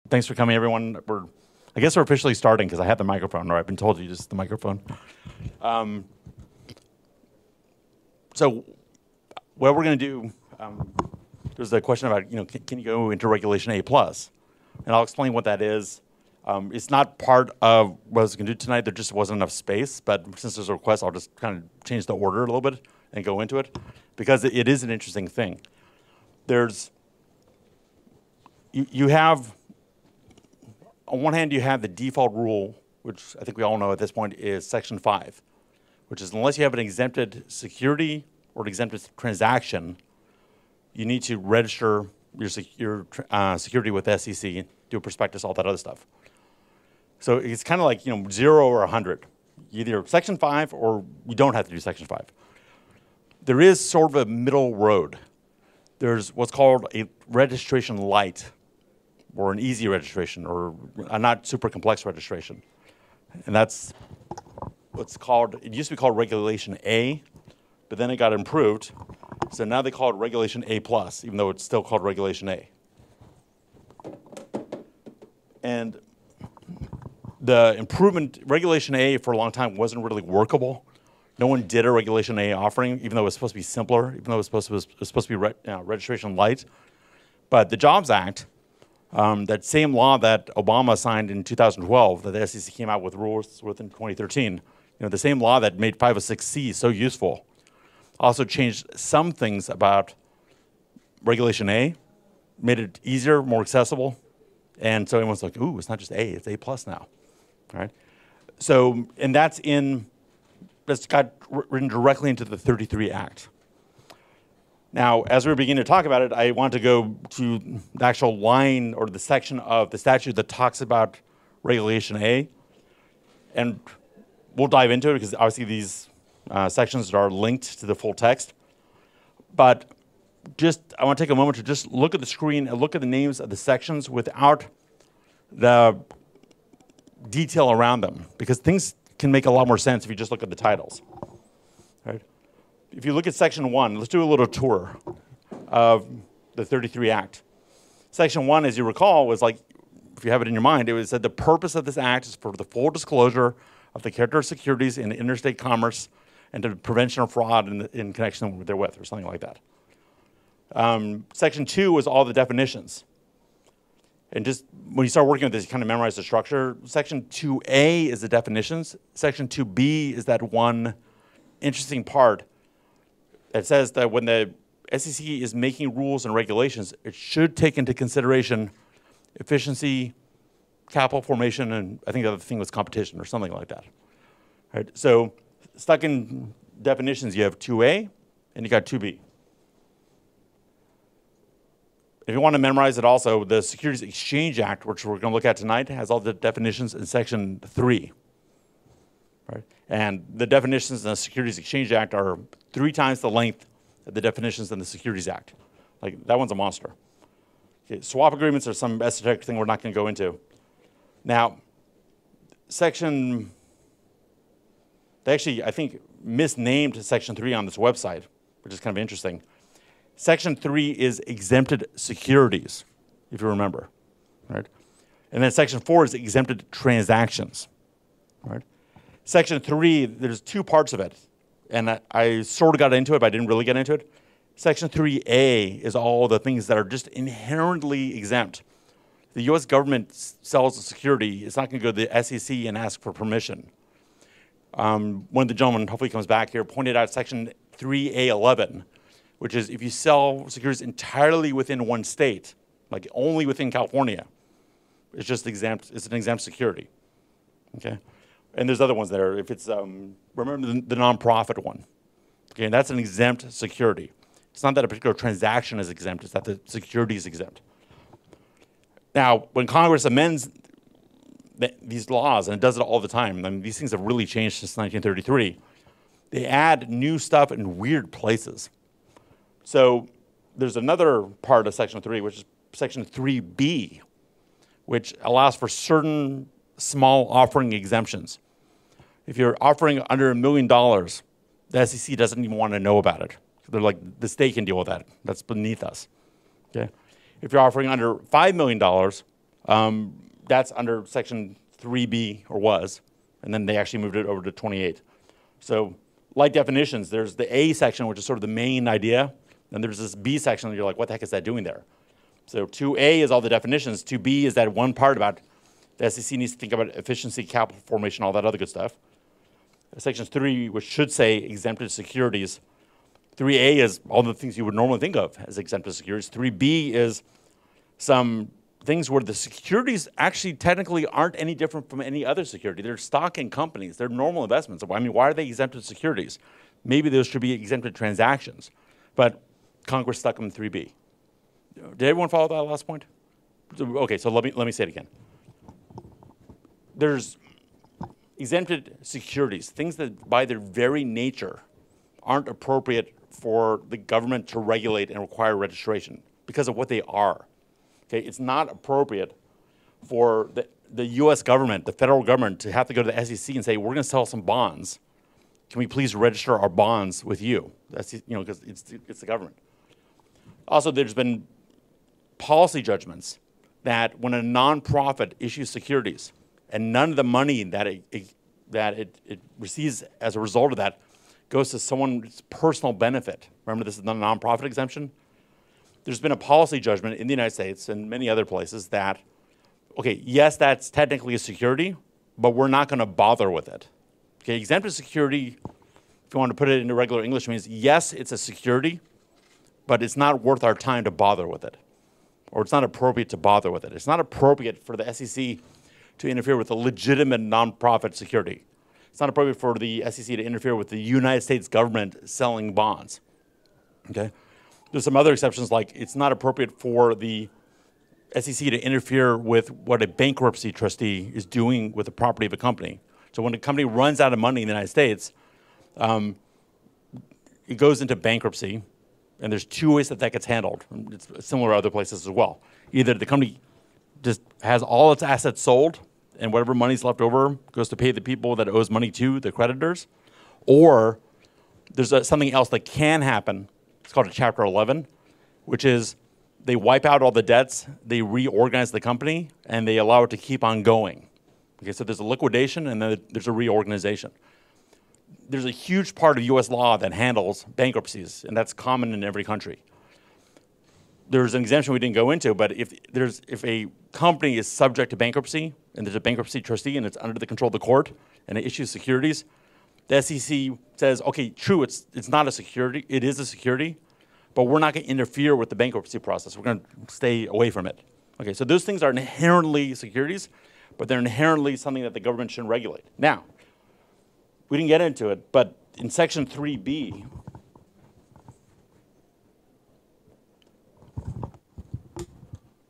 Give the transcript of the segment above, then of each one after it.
Thanks for coming, everyone. I guess we're officially starting because I have the microphone, or I've been told to use the microphone. So what we're going to do, there's a question about, can you go into Regulation A+? And I'll explain what that is. It's not part of what I was going to do tonight. There just wasn't enough space. But since there's a request, I'll just kind of change the order a little bit and go into it, because it is an interesting thing. You have, on one hand, you have the default rule, which I think we all know at this point is Section 5, which is unless you have an exempted security or an exempted transaction, you need to register your security with the SEC, do a prospectus, all that other stuff. So it's kind of like 0 or 100, either Section 5 or you don't have to do Section 5. There is sort of a middle road. There's what's called a registration light, or an easy registration, or a not super complex registration. And that's what's called, it used to be called Regulation A, but then it got improved. So now they call it Regulation A+, even though it's still called Regulation A. And the improvement, Regulation A for a long time wasn't really workable. No one did a Regulation A offering, even though it was supposed to be simpler, even though it was supposed to be registration light. But the Jobs Act, that same law that Obama signed in 2012, that the SEC came out with rules within 2013, the same law that made 506C so useful, also changed some things about Regulation A, made it easier, more accessible, and so everyone's like, ooh, it's not just A, it's A+ now, right? So, and that's got written directly into the 33 Act. Now, as we're beginning to talk about it, I want to go to the actual line or the section of the statute that talks about Regulation A. And we'll dive into it because obviously these sections are linked to the full text. But I want to take a moment to just look at the screen and look at the names of the sections without the detail around them, because things can make a lot more sense if you just look at the titles. Right? If you look at Section 1, let's do a little tour of the 33 Act. Section 1, as you recall, was like, if you have it in your mind, it said the purpose of this act is for the full disclosure of the character of securities in interstate commerce and to prevention of fraud in connection therewith, or something like that. Section 2 was all the definitions. And just when you start working with this, you kind of memorize the structure. Section 2A is the definitions. Section 2B is that one interesting part that says that when the SEC is making rules and regulations, it should take into consideration efficiency, capital formation, and I think the other thing was competition or something like that. Right? So stuck in definitions, you have 2A and you got 2B. If you want to memorize it also, the Securities Exchange Act, which we're going to look at tonight, has all the definitions in Section 3. Right? And the definitions in the Securities Exchange Act are 3 times the length of the definitions in the Securities Act. Like, that one's a monster. Okay, swap agreements are some esoteric thing we're not going to go into. Now, they actually, I think, misnamed Section 3 on this website, which is kind of interesting. Section 3 is exempted securities, if you remember, right? And then Section 4 is exempted transactions, right? Section 3, there's 2 parts of it, and I sort of got into it, but I didn't really get into it. Section 3A is all the things that are just inherently exempt. The U.S. government sells a security. It's not going to go to the SEC and ask for permission. One of the gentlemen, hopefully comes back here, pointed out Section 3A11, which is if you sell securities entirely within one state, like only within California, it's just exempt. It's an exempt security. Okay, and there's other ones there. If it's remember the nonprofit one. Okay, and that's an exempt security. It's not that a particular transaction is exempt. It's that the security is exempt. Now, when Congress amends these laws, and it does it all the time, I mean, these things have really changed since 1933. They add new stuff in weird places. So there's another part of Section 3, which is Section 3B, which allows for certain small offering exemptions. If you're offering under $1 million, the SEC doesn't even want to know about it. They're like, the state can deal with that. That's beneath us. Okay? If you're offering under $5 million, That's under section 3B, or was, and then they actually moved it over to 28. So like definitions, there's the A section, which is sort of the main idea, and there's this B section, and you're like, what the heck is that doing there? So 2A is all the definitions. 2B is that one part about the SEC needs to think about efficiency, capital formation, all that other good stuff. Section 3, which should say exempted securities. 3A is all the things you would normally think of as exempted securities. 3B is some things where the securities actually technically aren't any different from any other security. They're stock in companies. They're normal investments. I mean, why are they exempted securities? Maybe those should be exempted transactions. But Congress stuck them in 3B. Did everyone follow that last point? Okay, so let me say it again. There's exempted securities, things that by their very nature aren't appropriate for the government to regulate and require registration because of what they are. Okay, it's not appropriate for the US government, the federal government, to have to go to the SEC and say, we're gonna sell some bonds. Can we please register our bonds with you? That's, because it's the government. Also, there's been policy judgments that when a nonprofit issues securities and none of the money that it receives as a result of that goes to someone's personal benefit. Remember, this is the nonprofit exemption. There's been a policy judgment in the United States and many other places that, okay, yes, that's technically a security, but we're not going to bother with it. Okay, exempted security, if you want to put it into regular English, means yes, it's a security, but it's not worth our time to bother with it, or it's not appropriate to bother with it. It's not appropriate for the SEC to interfere with a legitimate nonprofit security. It's not appropriate for the SEC to interfere with the United States government selling bonds. Okay? There's some other exceptions, like it's not appropriate for the SEC to interfere with what a bankruptcy trustee is doing with the property of a company. So when a company runs out of money in the United States, it goes into bankruptcy, and there's two ways that gets handled. It's similar to other places as well. Either the company just has all its assets sold, and whatever money's left over goes to pay the people that it owes money to, the creditors, or there's something else that can happen. It's called a Chapter 11, which is they wipe out all the debts, they reorganize the company, and they allow it to keep on going. Okay, so there's a liquidation, and then there's a reorganization. There's a huge part of US law that handles bankruptcies, and that's common in every country. There's an exemption we didn't go into, but if a company is subject to bankruptcy, and there's a bankruptcy trustee, and it's under the control of the court, and it issues securities, the SEC says, okay, true, it's not a security, it is a security, but we're not going to interfere with the bankruptcy process. We're going to stay away from it. Okay, so those things are inherently securities, but they're inherently something that the government shouldn't regulate. Now, we didn't get into it, but in section 3B,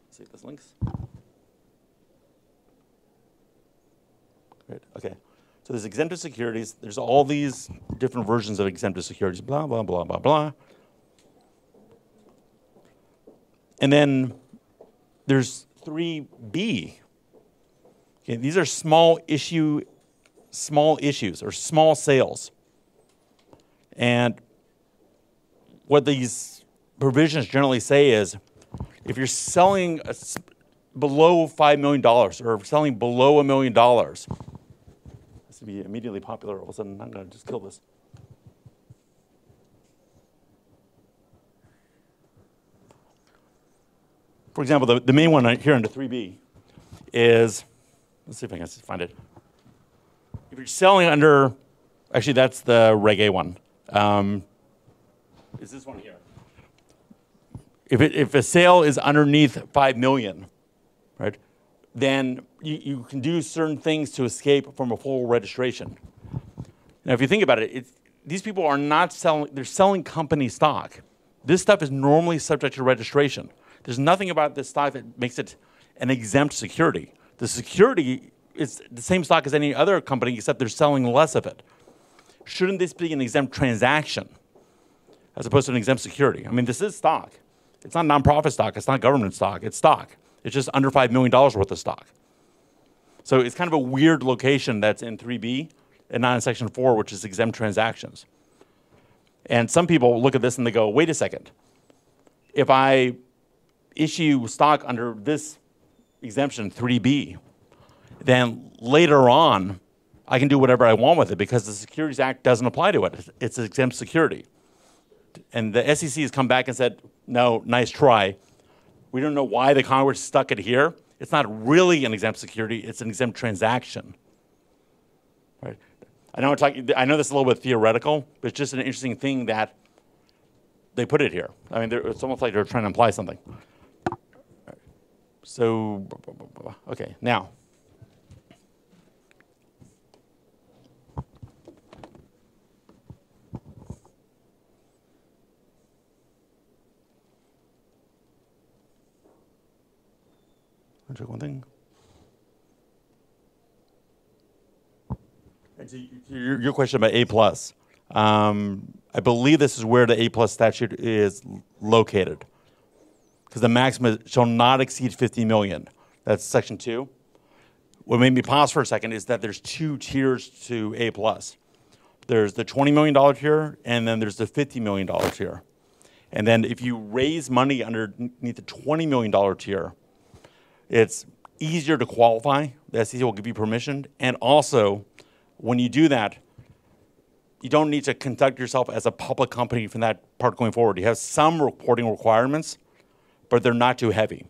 see if this links. Great, okay. So there's exempted securities. There's all these different versions of exempted securities, blah, blah, blah, blah, blah. And then there's 3B. Okay, these are small issues or small sales. And what these provisions generally say is if you're selling below $5 million or selling below $1 million, to be immediately popular, all of a sudden I'm going to just kill this. For example, the main one here under 3B is, let's see if I can find it. If you're selling under, actually that's the Reg A one. Is this one here? If a sale is underneath 5 million, right? Then you can do certain things to escape from a full registration. Now, if you think about it, these people are not selling, they're selling company stock. This stuff is normally subject to registration. There's nothing about this stock that makes it an exempt security. The security is the same stock as any other company, except they're selling less of it. Shouldn't this be an exempt transaction as opposed to an exempt security? I mean, this is stock. It's not nonprofit stock. It's not government stock. It's stock. It's just under $5 million worth of stock. So it's kind of a weird location that's in 3B and not in Section 4, which is exempt transactions. And some people look at this and they go, wait a second. If I issue stock under this exemption 3B, then later on, I can do whatever I want with it because the Securities Act doesn't apply to it. It's exempt security. And the SEC has come back and said, no, nice try. We don't know why the Congress stuck it here. It's not really an exempt security, it's an exempt transaction. Right? I know this is a little bit theoretical, but it's just an interesting thing that they put it here. I mean, it's almost like they're trying to imply something. So, okay, now. I'll check one thing. And so your question about A+. I believe this is where the A+ statute is located. Because the maximum shall not exceed 50 million. That's section 2. What made me pause for a second is that there's 2 tiers to A+. There's the $20 million tier, and then there's the $50 million tier. And then if you raise money underneath the $20 million tier, it's easier to qualify. The SEC will give you permission. And also, when you do that, you don't need to conduct yourself as a public company from that part going forward. You have some reporting requirements, but they're not too heavy.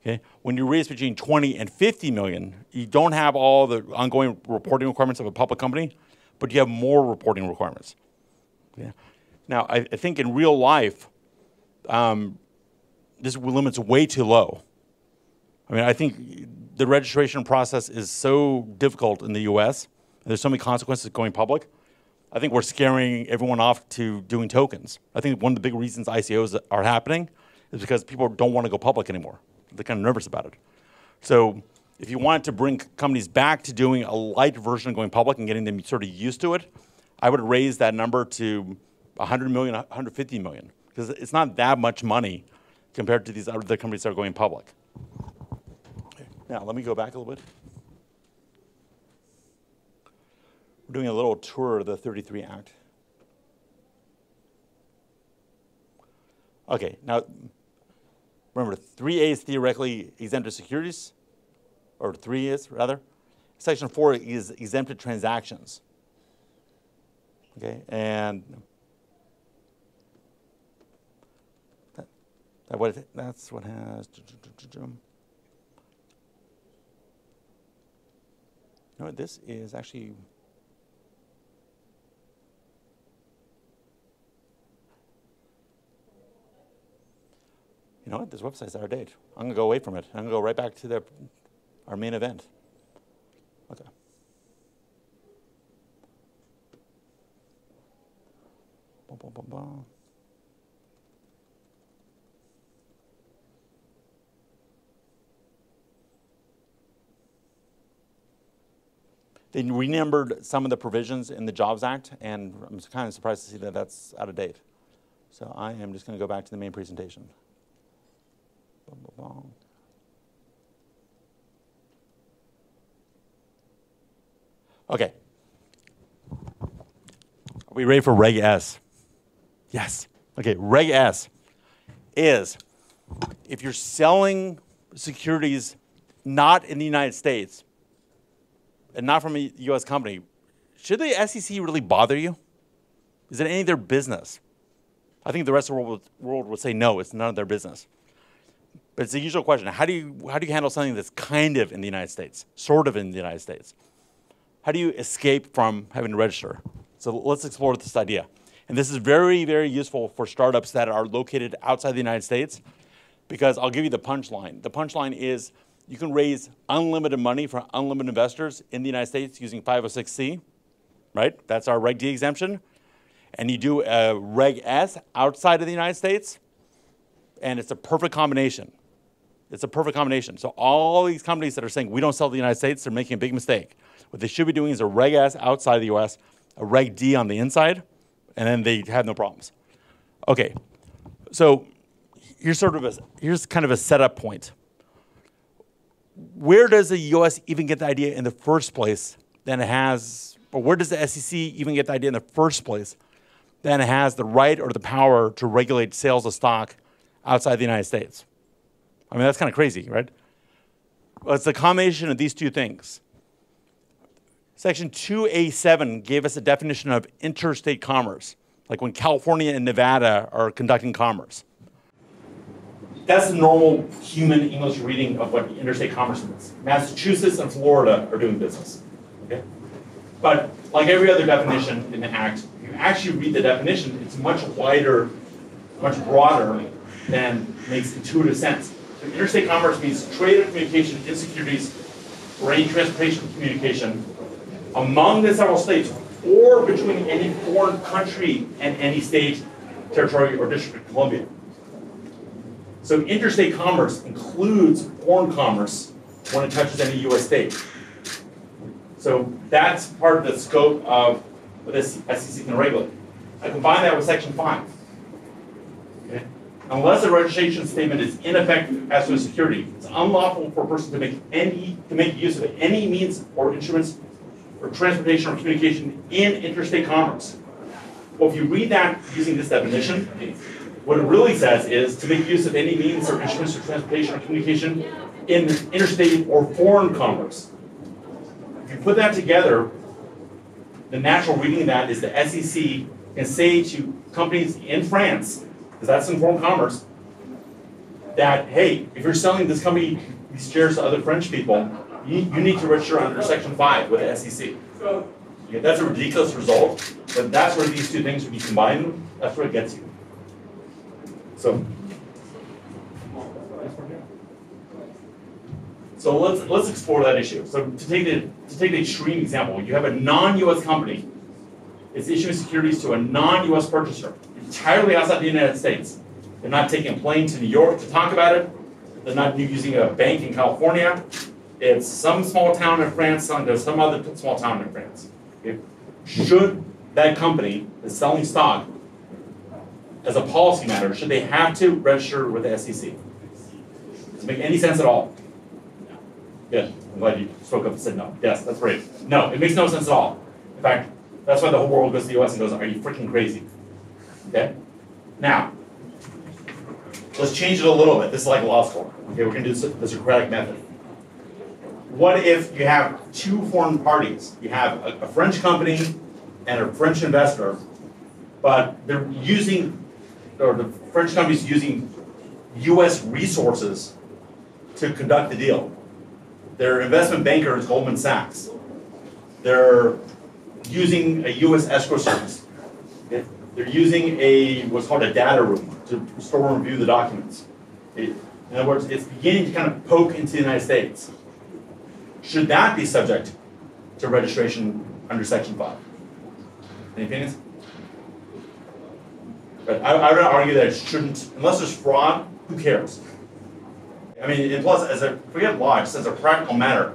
Okay? When you raise between 20 and 50 million, you don't have all the ongoing reporting requirements of a public company, but you have more reporting requirements. Okay? Now, I think in real life, this limit's way too low. I mean, I think the registration process is so difficult in the US, and there's so many consequences of going public. I think we're scaring everyone off to doing tokens. I think one of the big reasons ICOs are happening is because people don't want to go public anymore. They're kind of nervous about it. So if you wanted to bring companies back to doing a light version of going public and getting them sort of used to it, I would raise that number to 100 million, 150 million, because it's not that much money compared to these other companies that are going public. Okay. Now, let me go back a little bit. We're doing a little tour of the 33 Act. Okay, now, remember, 3A is theoretically exempted securities, or 3 is, rather. Section 4 is exempted transactions. Okay, and that's what has. You know what, this is actually. You know what? This website's out of date. I'm going to go away from it. I'm going to go right back to our main event. Okay. Bum, bum, bum, bum. They renumbered some of the provisions in the Jobs Act, and I'm kind of surprised to see that that's out of date. So I am just going to go back to the main presentation. Okay. Are we ready for Reg S? Yes. Okay, Reg S is if you're selling securities not in the United States and not from a US company, should the SEC really bother you? Is it any of their business? I think the rest of the world would say no, it's none of their business. But it's the usual question. How do you handle something that's kind of in the United States, sort of in the United States? How do you escape from having to register? So let's explore this idea. And this is very, very useful for startups that are located outside the United States, because I'll give you the punchline. The punchline is you can raise unlimited money for unlimited investors in the United States using 506C, right? That's our Reg D exemption. And you do a Reg S outside of the United States, and it's a perfect combination. It's a perfect combination. So all these companies that are saying we don't sell to the United States, they're making a big mistake. What they should be doing is a Reg S outside of the US, a Reg D on the inside, and then they have no problems. Okay, so here's kind of a setup point. Where does the US even get the idea in the first place that it has, or where does the SEC even get the idea in the first place that it has the right or the power to regulate sales of stock outside the United States? I mean, that's kind of crazy, right? Well, it's a combination of these two things. Section 2A7 gave us a definition of interstate commerce, like when California and Nevada are conducting commerce. That's the normal human English reading of what interstate commerce means. Massachusetts and Florida are doing business. Okay? But like every other definition in the Act, if you actually read the definition, it's much wider, much broader than makes intuitive sense. So interstate commerce means trade or communication in securities or any transportation communication among the several states or between any foreign country and any state, territory, or District of Columbia. So interstate commerce includes foreign commerce when it touches any U.S. state. So that's part of the scope of what the SEC can regulate. I combine that with Section 5. Okay? Unless a registration statement is ineffective as to a security, it's unlawful for a person to make use of any means or instruments or transportation or communication in interstate commerce. Well, if you read that using this definition, what it really says is to make use of any means or instruments or transportation or communication in interstate or foreign commerce. If you put that together, the natural reading of that is the SEC can say to companies in France, because that's in foreign commerce, that, hey, if you're selling this company these shares to other French people, you need to register under Section 5 with the SEC. Okay, that's a ridiculous result, but that's where these two things, when you combine them, that's where it gets you. So let's explore that issue. So to take the extreme example, you have a non-U.S. company. It's issuing securities to a non-U.S. purchaser, entirely outside the United States. They're not taking a plane to New York to talk about it. They're not using a bank in California. It's some small town in France selling to some other small town in France. Okay? Should that company that's selling stock, as a policy matter, should they have to register with the SEC? Does it make any sense at all? Good. I'm glad you spoke up and said no. Yes, that's great. No, it makes no sense at all. In fact, that's why the whole world goes to the US and goes, are you freaking crazy? Okay? Now, let's change it a little bit. This is like law school. Okay, we're going to do the Socratic method. What if you have two foreign parties? You have a French company and a French investor, but they're using, or the French company's using US resources to conduct the deal. Their investment banker is Goldman Sachs. They're using a US escrow service. Okay? They're using what's called a data room to store and review the documents. In other words, it's beginning to kind of poke into the United States. Should that be subject to registration under Section 5? Any opinions? But I would argue that it shouldn't, unless there's fraud, who cares? I mean, and plus, forget law, just as a practical matter,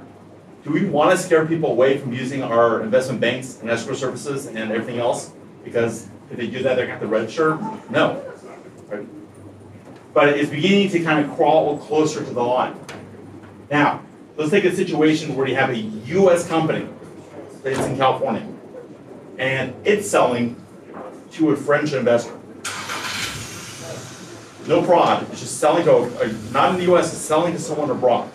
do we want to scare people away from using our investment banks and escrow services and everything else? Because if they do that, they're going to have to register? No. Right? But it's beginning to kind of crawl closer to the line. Now, let's take a situation where you have a U.S. company that's in California, and it's selling to a French investor. No fraud, it's just selling to, not in the U.S., it's selling to someone abroad.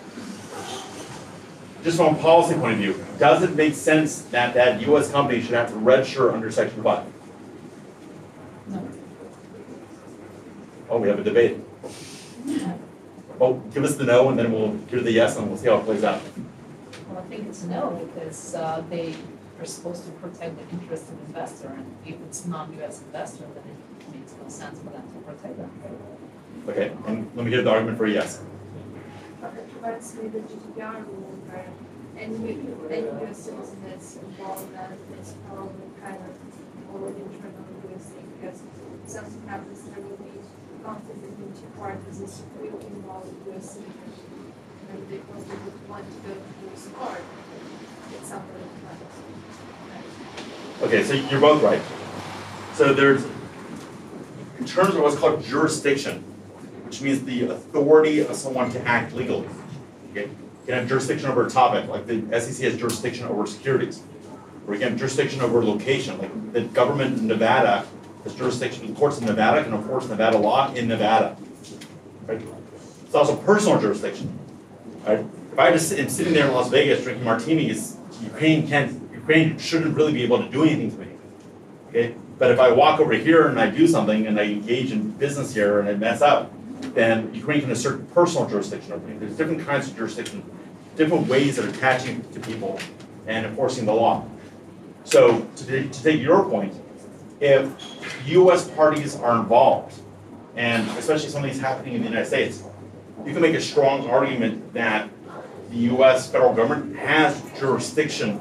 Just from a policy point of view, does it make sense that that U.S. company should have to register under Section 5? No. Oh, we have a debate. Well, give us the no, and then we'll hear the yes, and we'll see how it plays out. Well, I think it's no, because they are supposed to protect the interest of the investor, and if it's non-U.S. investor, then it makes no sense for them to protect them. Okay, and let me hear the argument for a yes. Let's say the GDPR rule where any U.S. citizen that's involved in that is probably kind of already internal to the U.S. thing, because if something happens, there will be conflict between two parties is really involved with U.S. citizens. And because they would want to go to the U.S. court, it's something like that. Okay, so you're both right. So there's, in terms of what's called jurisdiction, which means the authority of someone to act legally. Okay? You can have jurisdiction over a topic, like the SEC has jurisdiction over securities. Or you can have jurisdiction over location, like the government in Nevada has jurisdiction, the courts in Nevada can enforce Nevada law in Nevada. Right? It's also personal jurisdiction. Right? if I just am sitting there in Las Vegas drinking martinis, Ukraine shouldn't really be able to do anything to me. Okay? But if I walk over here and I do something and I engage in business here and I mess up, then Ukraine can assert personal jurisdiction over me. There's different kinds of jurisdiction, different ways of attaching to people and enforcing the law. So to take your point, if US parties are involved, and especially something's happening in the United States, you can make a strong argument that the US federal government has jurisdiction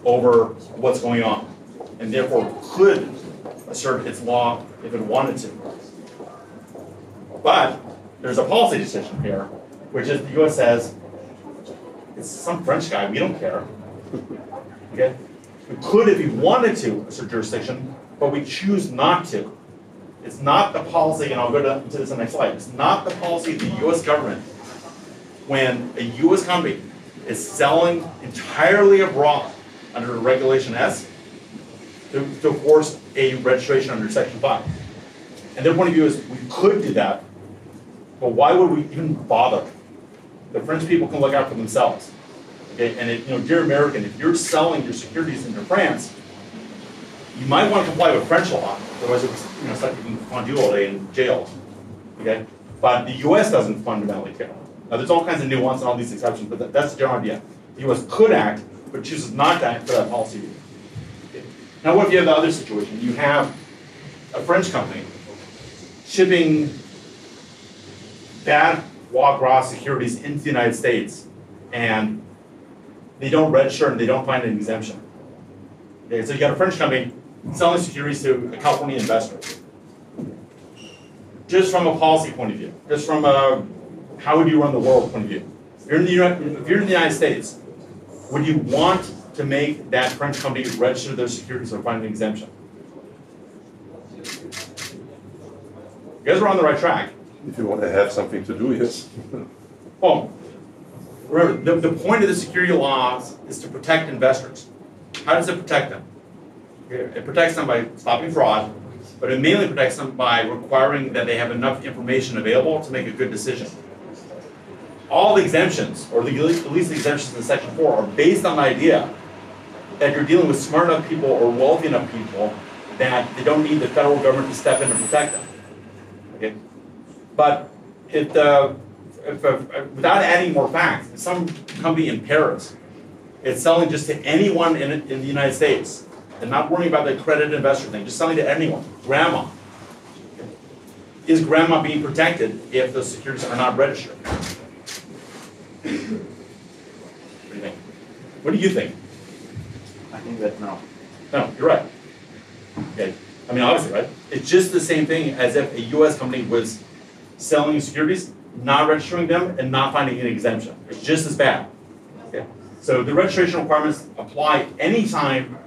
over what's going on, and therefore could assert its law if it wanted to. But there's a policy decision here, which is the US says, it's some French guy, we don't care. Okay? We could if we wanted to assert jurisdiction, but we choose not to. It's not the policy, and I'll go to this on the next slide, it's not the policy of the US government when a US company is selling entirely abroad under Regulation S to force a registration under Section 5. And their point of view is we could do that, but why would we even bother? The French people can look out for themselves. Okay? And dear American, if you're selling your securities into France, you might want to comply with French law, otherwise it's like you can fondue all day in jail. Okay? But the US doesn't fundamentally care. Now there's all kinds of nuance and all these exceptions, but that's the general idea. The US could act, but chooses not to act for that policy. Okay. Now what if you have the other situation? You have a French company shipping bad foie gras securities into the United States, and they don't register and they don't find an exemption. Okay, so you got a French company selling securities to a California investor. Just from a policy point of view, just from a how would you run the world point of view. If you're in the United States, would you want to make that French company register their securities or find an exemption? You guys are on the right track. If you want to have something to do, yes. Well, remember, the point of the security laws is to protect investors. How does it protect them? It protects them by stopping fraud, but it mainly protects them by requiring that they have enough information available to make a good decision. All the exemptions, or at least the exemptions in Section 4, are based on the idea that you're dealing with smart enough people or wealthy enough people that they don't need the federal government to step in and protect them. Okay? But without adding more facts, if some company in Paris is selling just to anyone in the United States and not worrying about the accredited investor thing, just selling to anyone, grandma. Is grandma being protected if the securities are not registered? What do you think? What do you think? I think that no. No, you're right. Okay. I mean, obviously, right? It's just the same thing as if a U.S. company was selling securities, not registering them, and not finding an exemption. It's just as bad. Okay. So the registration requirements apply anytime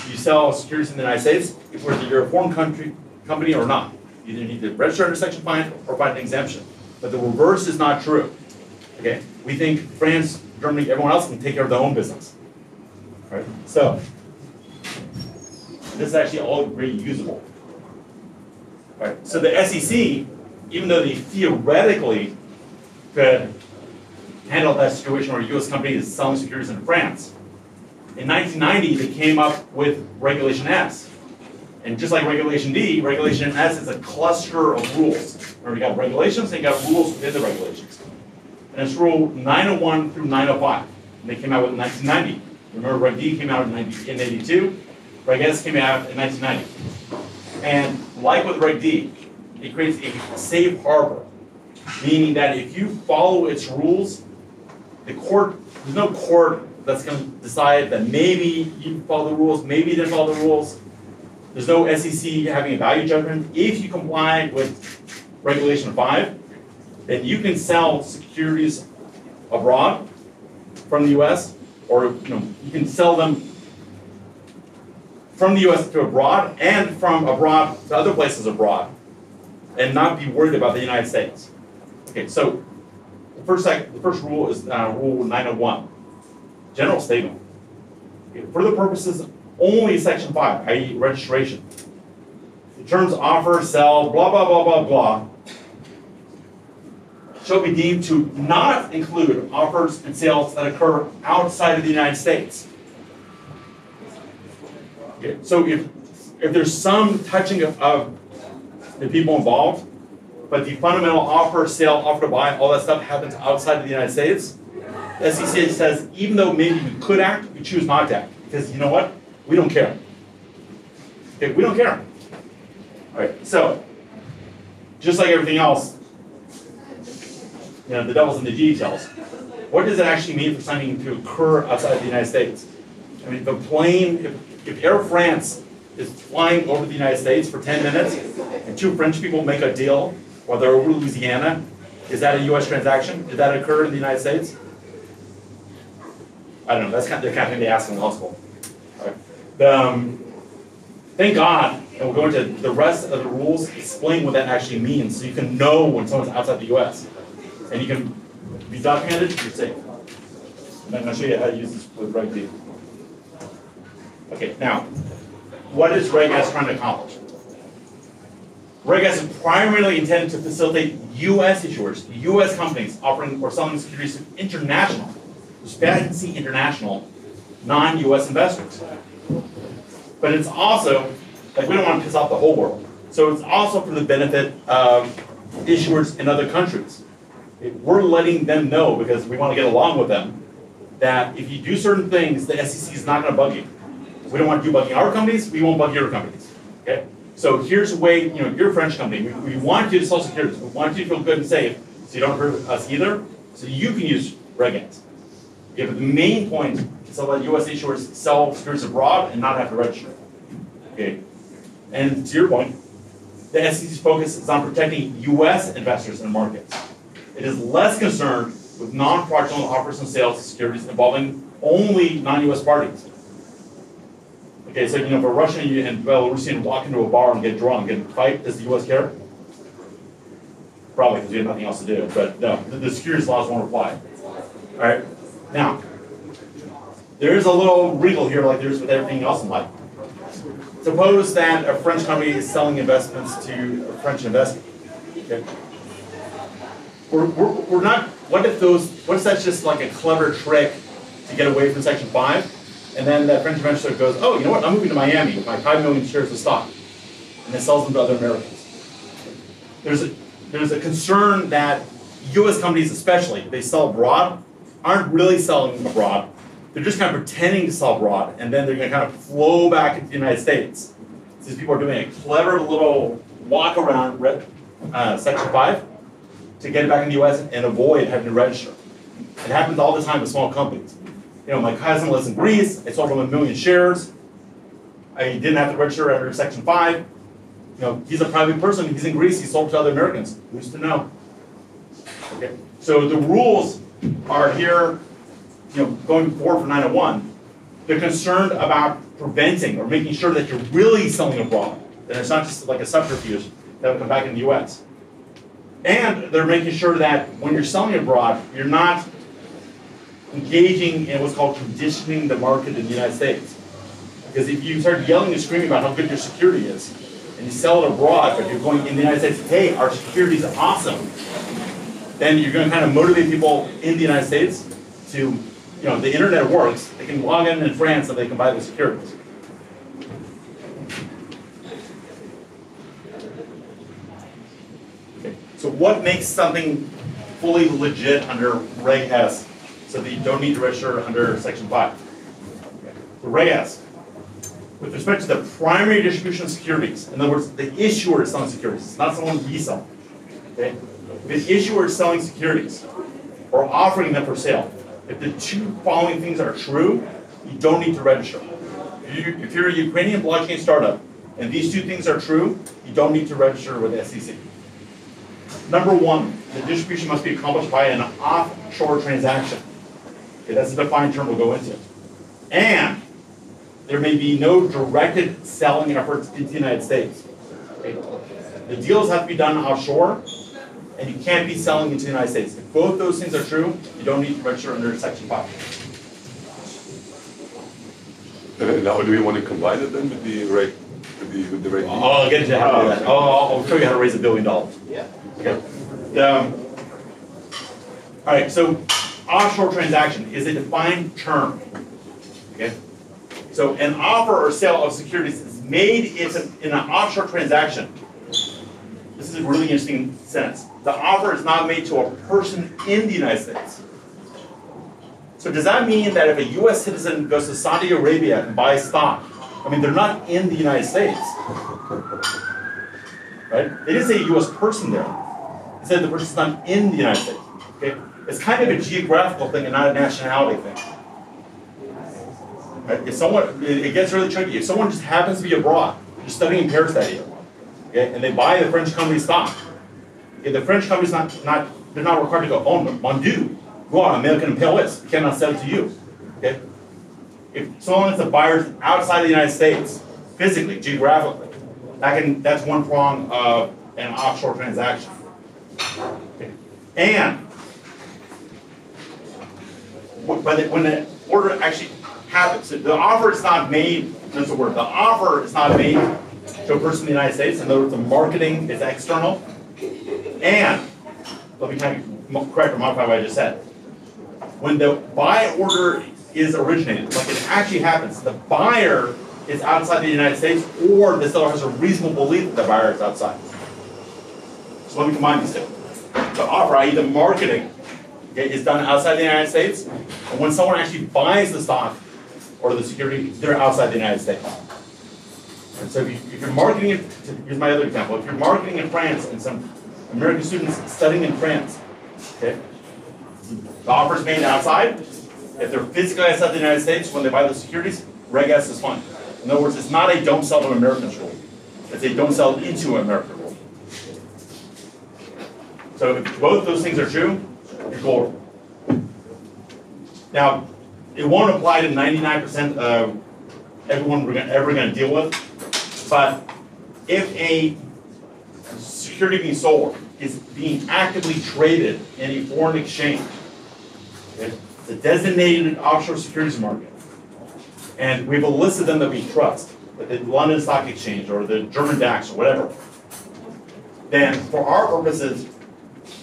you sell securities in the United States, whether you're a foreign company or not. You either need to register under Section 5 or find an exemption. But the reverse is not true. Okay? We think France, Germany, everyone else can take care of their own business. Right? So this is actually all very usable. Right? So the SEC, even though they theoretically could handle that situation where a U.S. company is selling securities in France, in 1990 they came up with Regulation S. And just like Regulation D, Regulation S is a cluster of rules. Remember, you got regulations and you got rules within the regulations. And it's Rule 901 through 905. And they came out with in 1990. Remember, Reg D came out in 1982. Reg S came out in 1990. And like with Reg D, it creates a safe harbor, meaning that if you follow its rules, the court, there's no court that's going to decide that maybe you follow the rules, maybe you didn't follow the rules. There's no SEC having a value judgment. If you comply with Regulation 5, then you can sell securities abroad from the U.S., or you can sell them from the U.S. to abroad and from abroad to other places abroad, and not be worried about the United States. Okay, so the first rule is Rule 901, general statement. Okay, for the purposes only Section 5, i.e. registration. The terms offer, sell, blah, blah, blah, blah, blah, shall be deemed to not include offers and sales that occur outside of the United States. Okay, so if there's some touching of the people involved, but the fundamental offer, sale, offer to buy, all that stuff happens outside of the United States, the SEC says, even though maybe we could act, we choose not to act. Because you know what? We don't care. Okay, we don't care. All right, so, just like everything else, you know, the devil's in the details. What does it actually mean for something to occur outside of the United States? I mean, the plane, if Air France is flying over the United States for 10 minutes, and two French people make a deal while they're over Louisiana, is that a U.S. transaction? Did that occur in the United States? I don't know, that's the kind of thing they ask in law school. All right. Thank God, and we'll go into the rest of the rules, explain what that actually means, so you can know when someone's outside the U.S. And you can be documented, you're safe. And I'm going to show you how to use this with Reg D. Okay, now, what is Reg S trying to accomplish? Reg S is primarily intended to facilitate U.S. issuers, U.S. companies offering or selling securities to international, fancy international, non-U.S. investors. But it's also, like, we don't want to piss off the whole world. So it's also for the benefit of issuers in other countries. We're letting them know, because we want to get along with them, that if you do certain things, the SEC is not going to bug you. We don't want you bugging our companies, we won't bug your companies. Okay? So here's a way, you know, you're a French company, we want you to sell securities, we want you to feel good and safe, so you don't hurt us either, so you can use Reg S. Okay, but the main point is to let U.S. issuers sell securities abroad and not have to register. Okay? And to your point, the SEC's focus is on protecting U.S. investors in markets. It is less concerned with non-fraudulent offers and sales of securities involving only non-U.S. parties. Okay, so, you know, if a Russian and Belarusian walk into a bar and get drunk and fight, does the U.S. care? Probably, because we have nothing else to do. But no, the securities laws won't apply. All right? Now, there is a little wrinkle here, like there's with everything else in life. Suppose that a French company is selling investments to a French investor. Okay? We're not, what if that's just like a clever trick to get away from Section 5? And then that French investor goes, oh, you know what, I'm moving to Miami with my 5 million shares of stock. And then sells them to other Americans. There's a concern that U.S. companies especially, if they sell abroad, aren't really selling abroad. They're just kind of pretending to sell abroad, and then they're going to kind of flow back into the United States. So these people are doing a clever little walk around Section 5 to get it back in the U.S. and avoid having to register. It happens all the time with small companies. You know, my cousin lives in Greece. I sold him 1 million shares. I didn't have to register under Section 5. You know, he's a private person. He's in Greece. He sold to other Americans. Who's to know? Okay. So the rules are here, you know, going forward for 901. They're concerned about preventing or making sure that you're really selling abroad. That it's not just like a subterfuge that will come back in the U.S. And they're making sure that when you're selling abroad, you're not engaging in what's called conditioning the market in the United States. Because if you start yelling and screaming about how good your security is, and you sell it abroad, but you're going in the United States, hey, our security is awesome, then you're going to kind of motivate people in the United States to, you know, the internet works, they can log in France and they can buy the securities. Okay. So what makes something fully legit under Reg S so that you don't need to register under Section 5? Okay. So Reg S, with respect to the primary distribution of securities, in other words, the issuer is selling securities, it's not someone reselling. Okay? If the issuer is selling securities or offering them for sale, if the two following things are true, you don't need to register. If you're a Ukrainian blockchain startup and these two things are true, you don't need to register with the SEC. Number one, the distribution must be accomplished by an offshore transaction. Okay, that's a defined term we'll go into. And there may be no directed selling efforts into the United States. Okay? The deals have to be done offshore, and you can't be selling into the United States. If both those things are true, you don't need to register under Section 5. Now, do we want to combine it then with the rate? With the rate? I'll get into how to do that. I'll show you how to raise $1 billion. Yeah. Okay. All right, so offshore transaction is a defined term. Okay? So an offer or sale of securities is made in an offshore transaction. This is a really interesting sentence. The offer is not made to a person in the United States. So does that mean that if a US citizen goes to Saudi Arabia and buys stock, I mean, they're not in the United States, right? They didn't say a US person there. They said the person's not in the United States, okay? It's kind of a geographical thing and not a nationality thing. Right? If someone, it gets really tricky. If someone just happens to be abroad, they're studying in Paris that year, okay, and they buy the French company stock, okay, the French company's they're not required to go, oh, mon Dieu, go on, American imperialist, cannot sell it to you, okay? If someone is a buyer outside the United States, physically, geographically, that's one prong of an offshore transaction. Okay. And when the order actually happens, the offer is not made, that's the word, the offer is not made to a person in the United States. In other words, the marketing is external. And, let me kind of correct or modify what I just said. When the buy order is originated, like it actually happens, the buyer is outside the United States, or the seller has a reasonable belief that the buyer is outside. So let me combine these two. The offer, i.e. the marketing, okay, is done outside the United States, and when someone actually buys the stock or the security, they're outside the United States. And so if you're marketing it, here's my other example, if you're marketing in France and some American students studying in France, okay, the offer is made outside. If they're physically outside the United States, when they buy the securities, Reg S is fine. In other words, it's not a don't sell to Americans rule. It's a don't sell into America rule. So if both those things are true, you're golden. Now, it won't apply to 99% of everyone we're ever going to deal with, but if a security being sold is being actively traded in a foreign exchange, okay, it's a designated offshore securities market, and we've listed them that we trust, like the London Stock Exchange or the German DAX or whatever, then for our purposes,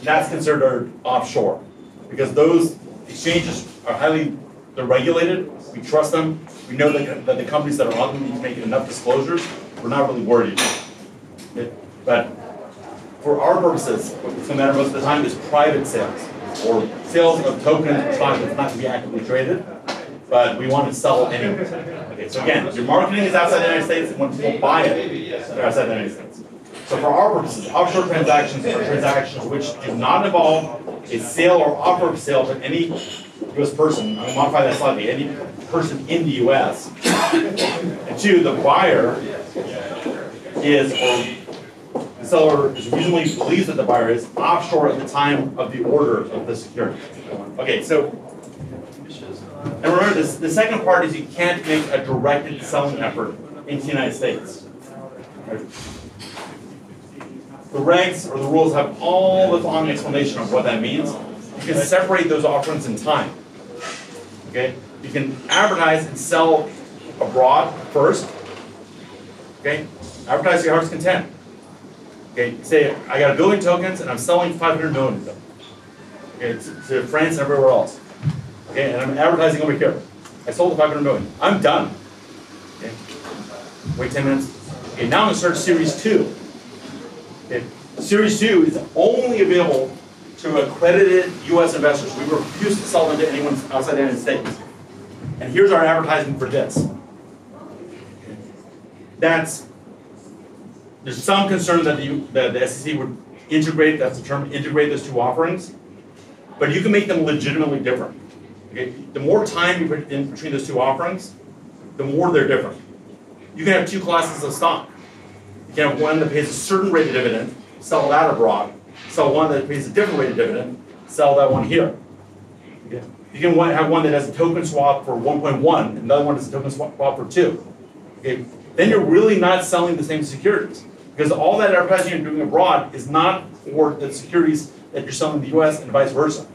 that's considered offshore, because those exchanges are they're regulated, we trust them, we know that the companies that are on them need to make enough disclosures, we're not really worried. Okay? But for our purposes, what's going to matter most of the time is private sales, or sales of tokens or stock that's not going to be actively traded, but we want to sell anyway. Okay, so again, your marketing is outside the United States, and when people buy it, they're outside the United States. So for our purposes, offshore transactions are transactions which do not involve a sale or offer of sale to any U.S. person. I'm going to modify that slightly, any person in the U.S. And two, the buyer is, or the seller is reasonably believes that the buyer is offshore at the time of the order of the security. Okay, so, and remember this, the second part is you can't make a directed selling effort into the United States. Right? The regs or the rules have all the long explanation of what that means. You can separate those offerings in time. Okay? You can advertise and sell abroad first. Okay? Advertise your heart's content. Okay? Say, I got 1 billion tokens and I'm selling 500 million of them. Okay? To France and everywhere else. Okay? And I'm advertising over here. I sold the 500 million. I'm done. Okay? Wait 10 minutes. Okay, now I'm going to start Series 2. Okay. Series 2 is only available to accredited U.S. investors. We refuse to sell them to anyone outside the United States. And here's our advertising for this. There's some concern that the SEC would integrate, that's the term, integrate those two offerings. But you can make them legitimately different. Okay? The more time you put in between those two offerings, the more they're different. You can have two classes of stock. You can have one that pays a certain rate of dividend, sell that abroad. Sell one that pays a different rate of dividend, sell that one here. Okay. You can have one that has a token swap for 1.1, and another one has a token swap for 2. Okay. Then you're really not selling the same securities, because all that advertising you're doing abroad is not for the securities that you're selling in the U.S. and vice versa.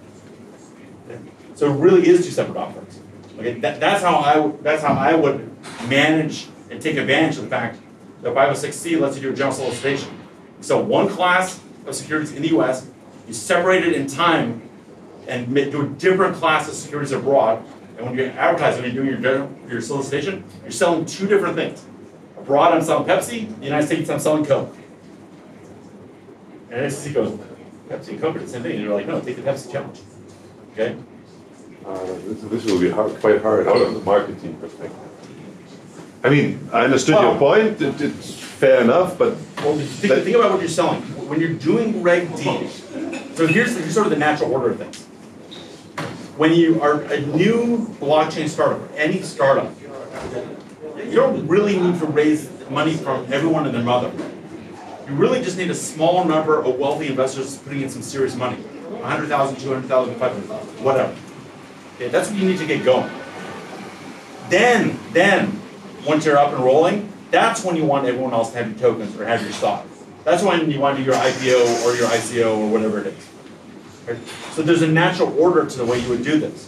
Okay. So it really is two separate offerings. Okay. That's how I would manage and take advantage of the fact that 506C lets you do a general solicitation. So one class of securities in the U.S., you separate it in time and do a different class of securities abroad. And when you're advertising, when you're doing your solicitation, you're selling two different things. Abroad, I'm selling Pepsi. In the United States, I'm selling Coke. And SEC goes, Pepsi and Coke are the same thing. And you're like, no, take the Pepsi challenge. Okay? This will be quite hard out of the marketing perspective. I mean, I understood your point. It's fair enough, but well, think about what you're selling. When you're doing Reg D, so here's sort of the natural order of things. When you are a new blockchain startup, any startup, you don't really need to raise money from everyone and their mother. You really just need a small number of wealthy investors putting in some serious money. 100,000, 200,000, 500,000, whatever. Okay, that's what you need to get going. Then, once you're up and rolling, that's when you want everyone else to have your tokens or have your stock. That's when you want to do your IPO or your ICO or whatever it is. Right? So there's a natural order to the way you would do this,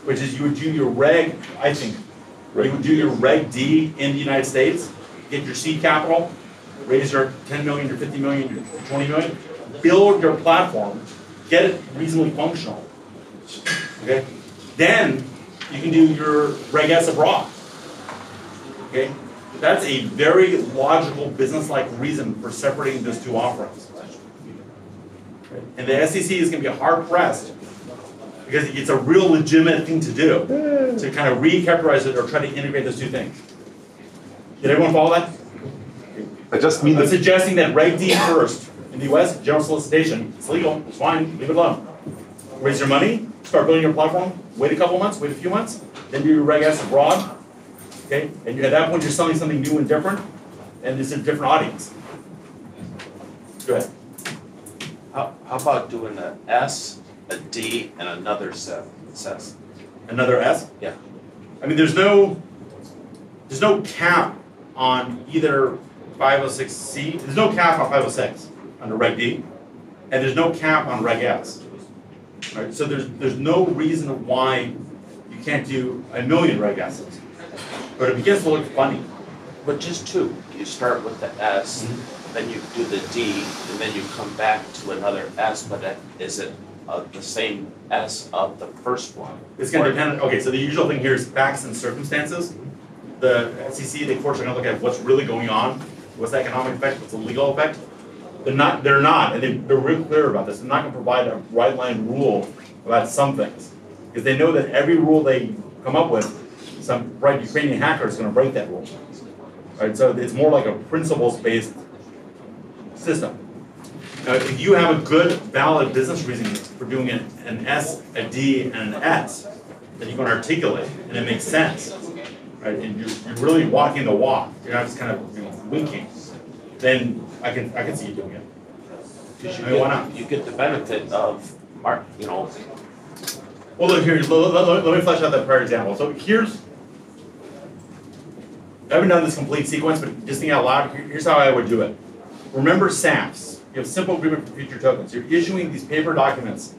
which is you would do your Reg, I think, you would do your Reg D in the United States, get your seed capital, raise your 10 million, your 50 million, your 20 million, build your platform, get it reasonably functional. Okay? Then you can do your Reg S abroad. Okay? That's a very logical business-like reason for separating those two offerings. And the SEC is going to be hard-pressed because it's a real legitimate thing to do, to kind of recharacterize it or try to integrate those two things. Did everyone follow that? I just mean I'm suggesting that Reg D first. In the US, general solicitation, it's legal, it's fine, leave it alone. Raise your money, start building your platform, wait a couple months, wait a few months, then do your Reg S abroad. Okay? And at that point, you're selling something new and different, and it's a different audience. Go ahead. How about doing an S, a D, and another S? Another S? Yeah. I mean, there's no cap on either 506C. There's no cap on 506 under Reg D, and there's no cap on Reg S. Right? So there's no reason why you can't do a million Reg S's. But it begins to look funny. But just two. You start with the S, then you do the D, and then you come back to another S, but is it the same S of the first one? It's going to depend. Okay, so the usual thing here is facts and circumstances. The SEC, the courts are going to look at what's really going on, what's the economic effect, what's the legal effect. They're not, and they're real clear about this. They're not going to provide a right line rule about some things, because they know that every rule they come up with, some bright Ukrainian hacker is going to break that rule. Right, so it's more like a principles-based system. Now, if you have a good, valid business reason for doing an S, a D, and an S that you can articulate, and it makes sense, right? And you're really walking the walk. You're not just kind of winking. Then I can see you doing it. Why not? You get the benefit of, well, look here. Let me flesh out that prior example. So I haven't done this complete sequence, but just thinking out loud, here's how I would do it. Remember SAFs. You have simple agreement for future tokens. You're issuing these paper documents,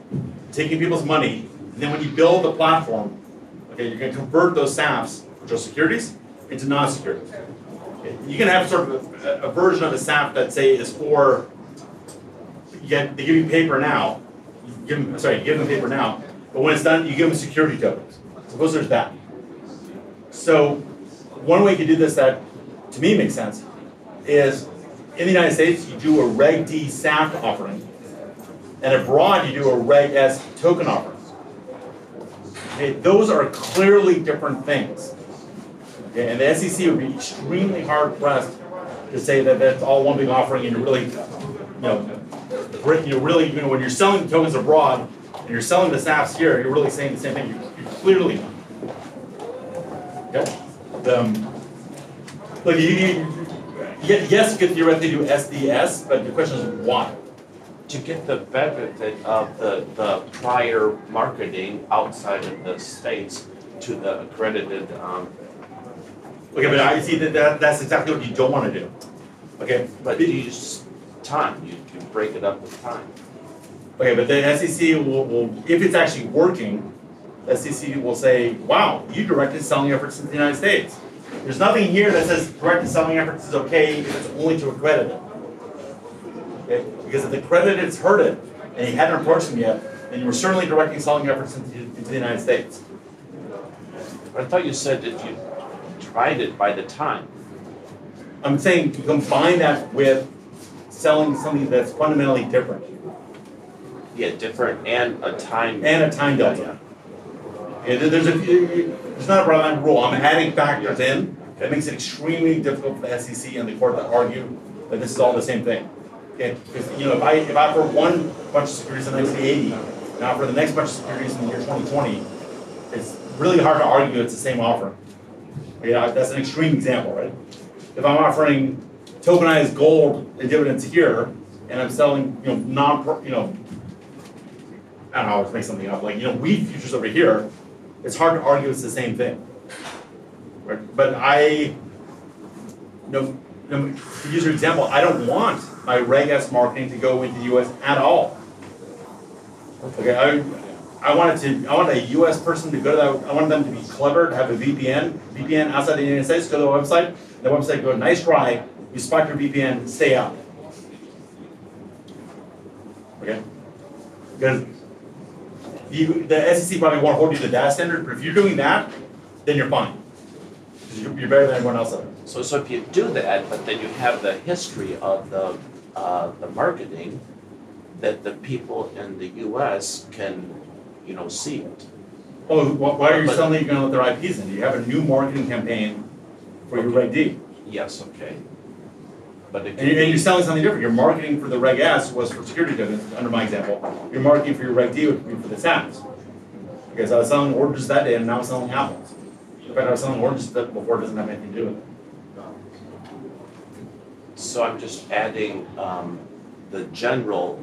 taking people's money, and then when you build the platform, okay, you're going to convert those SAFs, which are securities, into non-securities. Okay. You can have sort of a version of a SAF that, say, is for, they give you paper now, you give them paper now, but when it's done, you give them security tokens. Suppose there's that. So one way you could do this that, to me, makes sense, is in the United States, you do a Reg D SAF offering, and abroad, you do a Reg S token offering. Okay, those are clearly different things. Okay, and the SEC would be extremely hard-pressed to say that that's all one big offering, and you're really, when you're selling tokens abroad, and you're selling the SAFs here, you're really saying the same thing. You're clearly not. Okay? Look, yes, you could theoretically do SDS, but the question is why? To get the benefit of the prior marketing outside of the States to the accredited. Okay, but I see that's exactly what you don't want to do. Okay, but you use time. You break it up with time. Okay, but the SEC will if it's actually working, the SEC will say, wow, you directed selling efforts in the United States. There's nothing here that says directed selling efforts is okay if it's only to accredited. Okay? Because if the accredited's heard it and he hadn't approached them yet, then you were certainly directing selling efforts into the United States. I thought you said that you tried it by the time. I'm saying to combine that with selling something that's fundamentally different. Yeah, different and a time. And a time delta. Yeah, there's not a broad line rule. I'm adding factors in that makes it extremely difficult for the SEC and the court to argue that this is all the same thing. Okay, because if I offer one bunch of securities in 1980, and offer the next bunch of securities in the year 2020, it's really hard to argue it's the same offer. Yeah, that's an extreme example, right? If I'm offering tokenized gold and dividends here, and I'm selling, I don't know, I'll just make something up, like, wheat futures over here, it's hard to argue it's the same thing. Right? But to use your example, I don't want my Reg S marketing to go into the US at all. Okay, I want a US person to go to that, I want them to be clever, to have a VPN outside the United States, go to the website, and the website go, nice try, you spot your VPN, stay out. Okay? Because the SEC probably won't hold you to that standard, but if you're doing that, then you're fine. Because you're better than everyone else out there. So if you do that, but then you have the history of the marketing, that the people in the US can, see it. Oh, why are you suddenly going to let their IPs in? Do you have a new marketing campaign for your Reg D? Yes, okay. But it And you're selling something different. Your marketing for the Reg S was for security dividends, under my example. Your marketing for your Reg D would be for the SAPs. Because I was selling oranges that day and now I'm selling apples. In fact, I was selling oranges before, it doesn't have anything to do with it. So I'm just adding the general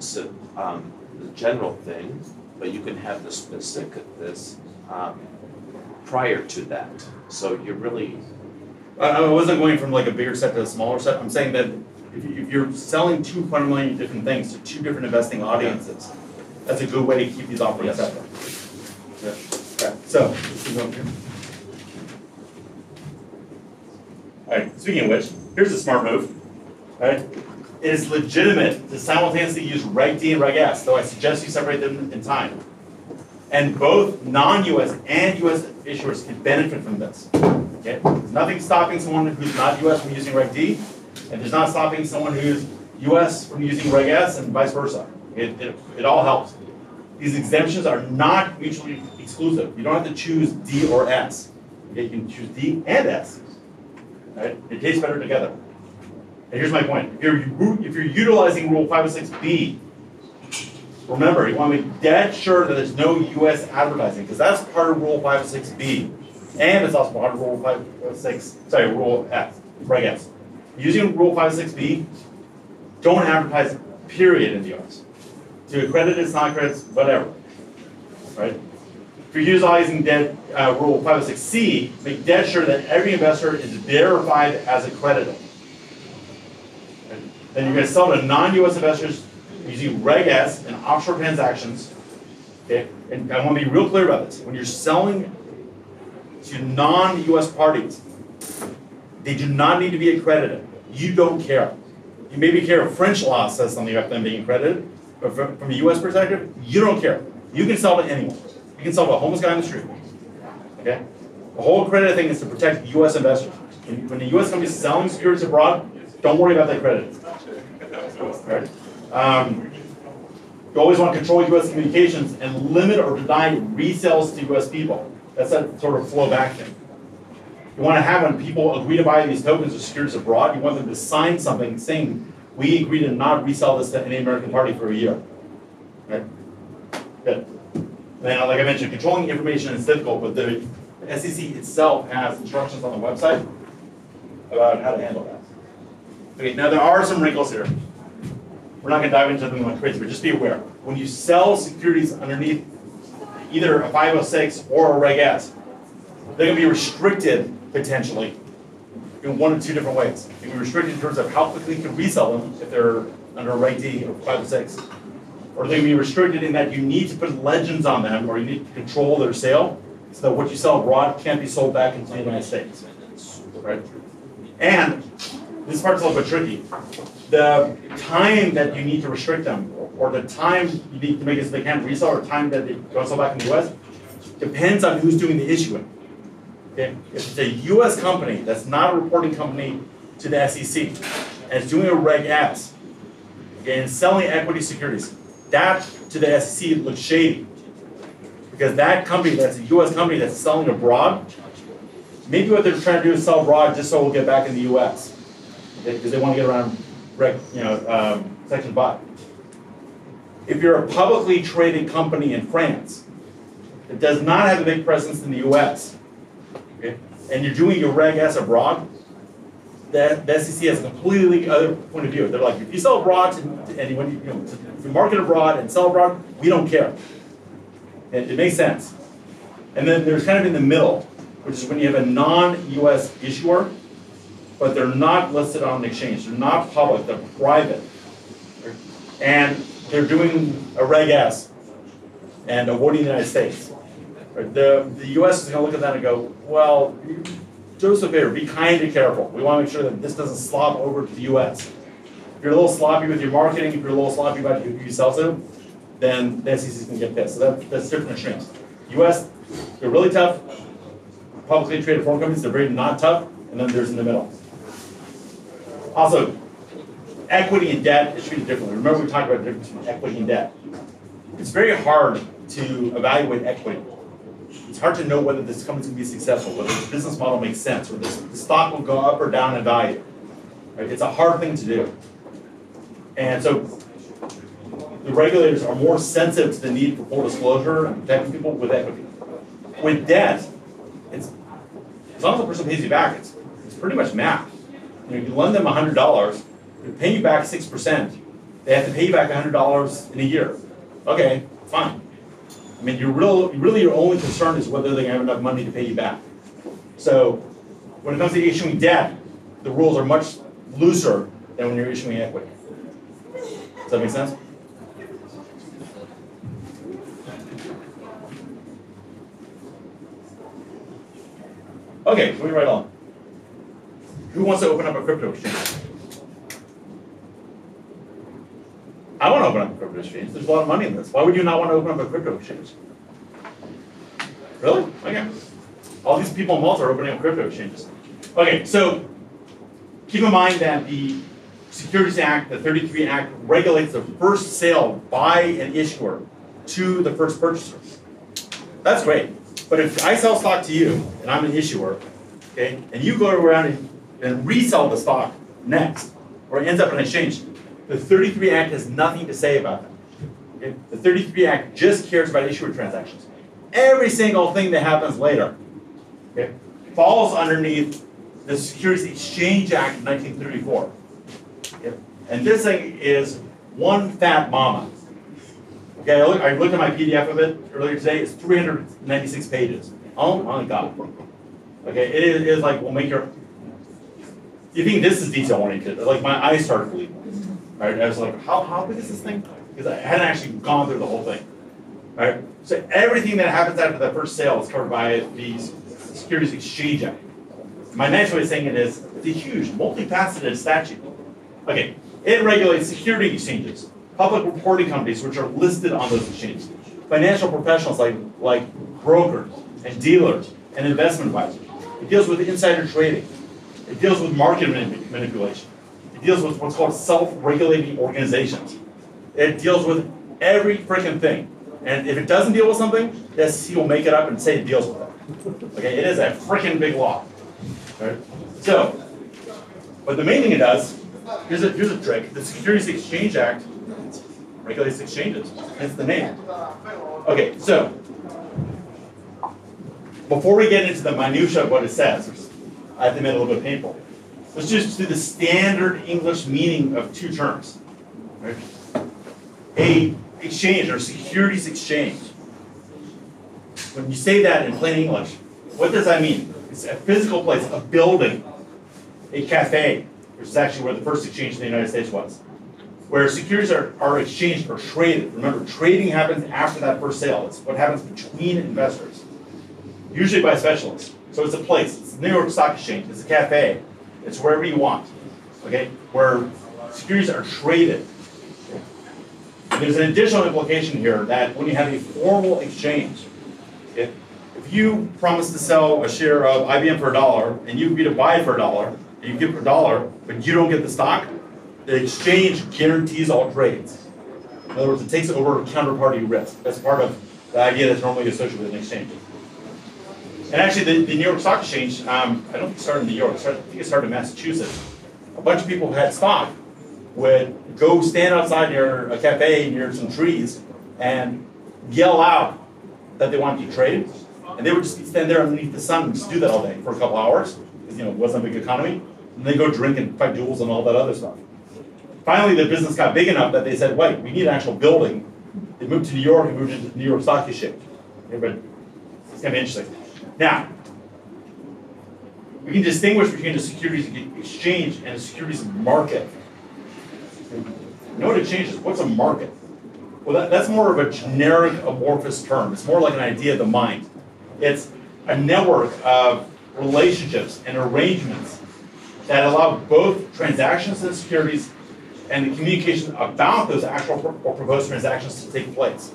thing, but you can have the specific prior to that. So you're really. I wasn't going from like a bigger set to a smaller set. I'm saying that if you're selling two fundamentally different things to two different investing audiences, that's a good way to keep these offerings separate. Yeah. Okay. So, all right. Speaking of which, here's a smart move. All right. It is legitimate to simultaneously use Reg D and Reg S, though I suggest you separate them in time. And both non-US and US issuers can benefit from this. Okay? There's nothing stopping someone who's not US from using Reg D, and there's not stopping someone who's US from using Reg S and vice versa. It all helps. These exemptions are not mutually exclusive. You don't have to choose D or S. Okay? You can choose D and S. Right? It tastes better together. And here's my point. If you're utilizing Rule 506B, remember, you want to be dead sure that there's no US advertising, because that's part of Rule 506B. And it's also part of Rule 506, Rule F, Reg S. Using Rule 506B, don't advertise, period, in the US. To accredited, not accredited, whatever. Right? If you're utilizing Rule 506C, make dead sure that every investor is verified as accredited. Then you're going to sell to non-US investors using Reg S and offshore transactions. Okay? And I want to be real clear about this. When you're selling to non-US parties, they do not need to be accredited. You don't care. You maybe care if French law says something about them being accredited, but from a US perspective, you don't care. You can sell to anyone. You can sell to a homeless guy on the street. Okay? The whole accredited thing is to protect US investors. When the US company is selling securities abroad, don't worry about the accredited. Right? You always want to control US communications and limit or deny resales to US people. That's that sort of flow back thing. You want to have when people agree to buy these tokens or securities abroad, you want them to sign something saying, we agree to not resell this to any American party for a year. Right? Good. Now, like I mentioned, controlling information is difficult, but the SEC itself has instructions on the website about how to handle that. Okay, now there are some wrinkles here. We're not going to dive into them like crazy, but just be aware. When you sell securities underneath either a 506 or a Reg S, they're going to be restricted potentially in one of two different ways. They can be restricted in terms of how quickly you can resell them if they're under a Reg D or 506, or they can be restricted in that you need to put legends on them or you need to control their sale so that what you sell abroad can't be sold back into the United States. Right? And this part's a little bit tricky. The time that you need to restrict them, or the time you need to make it so they can't resell, or time that they don't sell back in the US, depends on who's doing the issuing. Okay? If it's a US company that's not a reporting company to the SEC, and it's doing a Reg S, okay, and selling equity securities, that to the SEC looks shady. Because that company, that's a US company that's selling abroad, maybe what they're trying to do is sell abroad just so we'll get back in the US. Because they want to get around Section 5. If you're a publicly traded company in France that does not have a big presence in the US, okay, and you're doing your Reg S abroad, the SEC has a completely other point of view. They're like, if you sell abroad to anyone, if you market abroad and sell abroad, we don't care. And it makes sense. And then there's kind of in the middle, which is when you have a non-US issuer, but they're not listed on an exchange. They're not public, they're private. And they're doing a Reg S and avoiding the United States. The US is going to look at that and go, well, do us a favor, be kind and careful. We want to make sure that this doesn't slop over to the US. If you're a little sloppy with your marketing, if you're a little sloppy about who you sell to, then the SEC is going to get pissed. So that's different extremes. US, they're really tough. Publicly traded foreign companies, they're very not tough. And then there's in the middle. Also, equity and debt is treated differently. Remember we talked about the difference between equity and debt. It's very hard to evaluate equity. It's hard to know whether this company's going to be successful, whether the business model makes sense, whether the stock will go up or down in value. Right? It's a hard thing to do. And so the regulators are more sensitive to the need for full disclosure and protecting people with equity. With debt, it's as long as the person pays you back, it's pretty much math. You lend them $100, they pay you back 6%. They have to pay you back $100 in a year. Okay, fine. I mean, really your only concern is whether they have enough money to pay you back. So when it comes to issuing debt, the rules are much looser than when you're issuing equity. Does that make sense? Okay, moving right on. Who wants to open up a crypto exchange? I want to open up a crypto exchange. There's a lot of money in this. Why would you not want to open up a crypto exchange? Really? Okay. All these people in Malta are opening up crypto exchanges. Okay, so keep in mind that the Securities Act, the 33 Act, regulates the first sale by an issuer to the first purchaser. That's great. But if I sell stock to you, and I'm an issuer, okay, and you go around and resell the stock next, or it ends up in an exchange, the 33 Act has nothing to say about that. Okay? The 33 Act just cares about issuer transactions. Every single thing that happens later, okay, falls underneath the Securities Exchange Act of 1934. Okay? And this thing is one fat mama. Okay, I looked at my PDF of it earlier today. It's 396 pages. Oh my God. Okay, it is like, we'll make your. You think this is detail oriented? Like my eyes started bleeding. Right? I was like, how big is this thing? Because I hadn't actually gone through the whole thing. Right? So everything that happens after that first sale is covered by the Securities Exchange Act. My nice way of saying it is, it's a huge, multifaceted statute. Okay, it regulates security exchanges, public reporting companies which are listed on those exchanges, financial professionals like brokers and dealers and investment advisors. It deals with insider trading. It deals with market manipulation. It deals with what's called self-regulating organizations. It deals with every freaking thing. And if it doesn't deal with something, the SEC will make it up and say it deals with it. Okay, it is a freaking big law. Right? So, but the main thing it does, here's a trick. The Securities Exchange Act regulates exchanges. Hence the name. Okay, so before we get into the minutia of what it says, which I have to admit a little bit painful, let's just do the standard English meaning of two terms. Right? A exchange or securities exchange. When you say that in plain English, what does that mean? It's a physical place, a building, a cafe, which is actually where the first exchange in the United States was, where securities are exchanged or traded. Remember, trading happens after that first sale. It's what happens between investors, usually by specialists. So it's a place. It's the New York Stock Exchange. It's a cafe. It's wherever you want. okay, where securities are traded. There's an additional implication here that when you have a formal exchange, if you promise to sell a share of IBM for $1 and you agree to buy it for $1 and you give it for $1, but you don't get the stock, the exchange guarantees all trades. In other words, it takes over counterparty risk. That's part of the idea that's normally associated with an exchange. And actually, the New York Stock Exchange, I don't think it started in New York, I think it started in Massachusetts. A bunch of people who had stock would go stand outside near a cafe near some trees and yell out that they wanted to trade. And they would just stand there underneath the sun and just do that all day for a couple hours, because it wasn't a big economy. And they go drink and fight duels and all that other stuff. Finally, the business got big enough that they said, wait, we need an actual building. They moved to New York and moved into the New York Stock Exchange. Okay, but it's kind of interesting. Now, we can distinguish between a securities exchange and a securities market. You know what a exchange is? What's a market? Well, that's more of a generic amorphous term. It's more like an idea of the mind. It's a network of relationships and arrangements that allow both transactions and securities and the communication about those actual or proposed transactions to take place.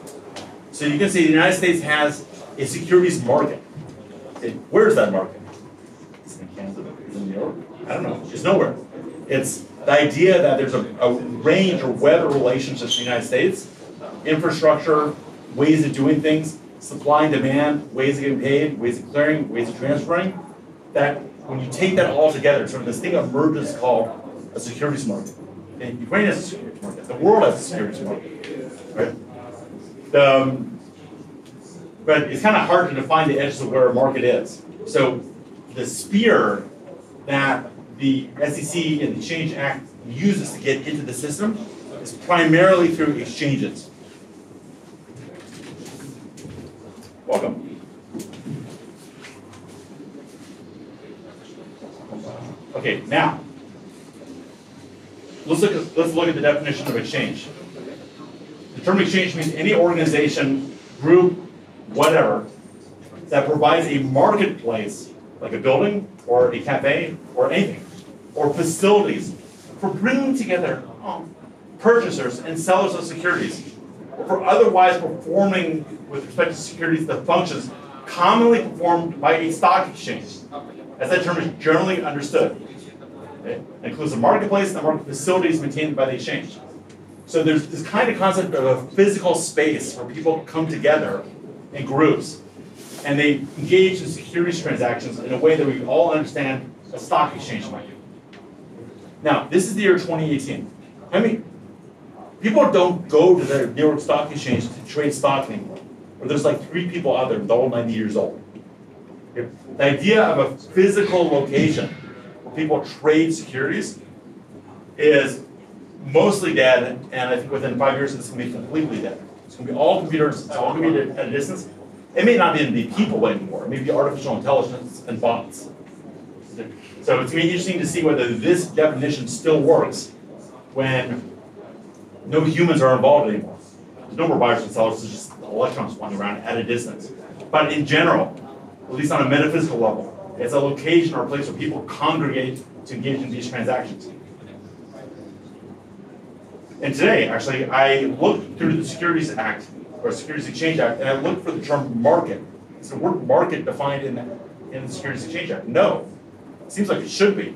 So you can see the United States has a securities market. Okay, where's that market? It's in Kansas, it's in New York, I don't know, it's nowhere. It's the idea that there's a range or web of relationships in the United States, infrastructure, ways of doing things, supply and demand, ways of getting paid, ways of clearing, ways of transferring, that when you take that all together, sort of this thing emerges called a securities market. And Ukraine has a securities market. The world has a securities market, right? But it's kind of hard to define the edges of where a market is. So the sphere that the SEC and the Exchange Act uses to get into the system is primarily through exchanges. Welcome. Okay, now let's look at the definition of exchange. The term exchange means any organization, group, whatever, that provides a marketplace, like a building or a cafe or anything, or facilities for bringing together purchasers and sellers of securities, or for otherwise performing with respect to securities the functions commonly performed by a stock exchange, as that term is generally understood. Okay? It includes the marketplace and the market facilities maintained by the exchange. So there's this kind of concept of a physical space where people come together in groups and they engage in securities transactions in a way that we all understand a stock exchange might do. Now, this is the year 2018. I mean, people don't go to the New York Stock Exchange to trade stock anymore. Or there's like 3 people out there, they're all 90 years old. The idea of a physical location where people trade securities is mostly dead, and I think within 5 years it's going to be completely dead. It's going to be all computers, it's all going to be at a distance. It may not even be people anymore, it may be artificial intelligence and bots. So it's going to be interesting to see whether this definition still works when no humans are involved anymore. There's no more buyers and sellers, there's just electrons flying around at a distance. But in general, at least on a metaphysical level, it's a location or a place where people congregate to engage in these transactions. And today, actually, I looked through the Securities Act, or Securities Exchange Act, and I looked for the term market. Is the word market defined in the Securities Exchange Act? No. It seems like it should be.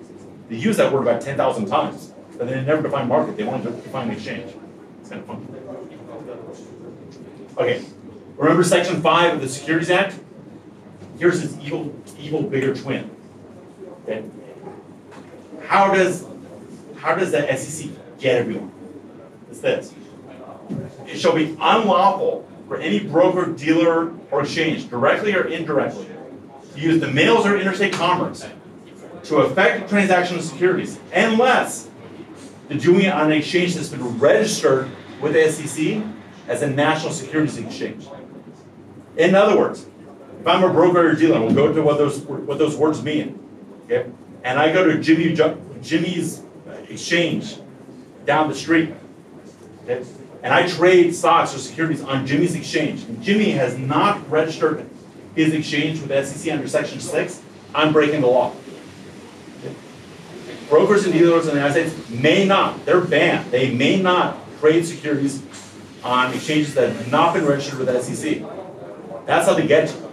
They use that word about 10,000 times, but they never define market. They want to define exchange. It's kind of funny. Okay, remember Section 5 of the Securities Act? Here's its evil bigger twin. Okay. How does the SEC get everyone? It's this. It shall be unlawful for any broker, dealer, or exchange, directly or indirectly, to use the mails or interstate commerce to effect a transaction of securities, unless they're doing it on an exchange that's been registered with the SEC as a national securities exchange. In other words, if I'm a broker or dealer, we'll go to what those words mean. Okay? And I go to Jimmy's exchange down the street. Okay? And I trade stocks or securities on Jimmy's exchange. And Jimmy has not registered his exchange with the SEC under Section 6. I'm breaking the law. Okay? brokers and dealers in the United States may not, they're banned, they may not trade securities on exchanges that have not been registered with the SEC. That's how they get you.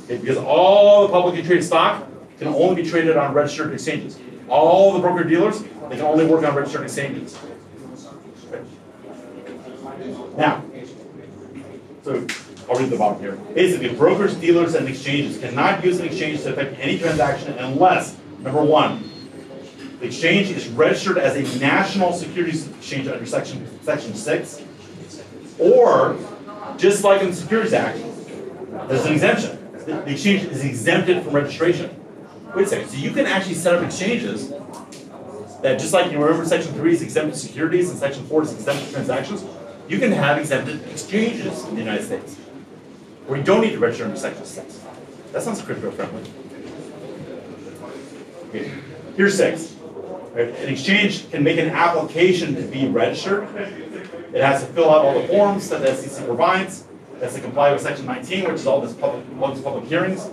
Okay, because all the publicly traded stock can only be traded on registered exchanges. All the broker dealers, they can only work on registered exchanges. Okay. Now, so I'll read the bottom here. Basically, brokers, dealers, and exchanges cannot use an exchange to affect any transaction unless, number one, the exchange is registered as a national securities exchange under section 6, or just like in the Securities Act, there's an exemption. The exchange is exempted from registration. Wait a second, so you can actually set up exchanges that, just like you remember section 3 is exempted securities and section 4 is exempted transactions, you can have exempted exchanges in the United States where you don't need to register under section 6. That sounds crypto friendly. Okay. Here's 6. Right. An exchange can make an application to be registered. It has to fill out all the forms that the SEC provides. It has to comply with section 19, which is all these public hearings.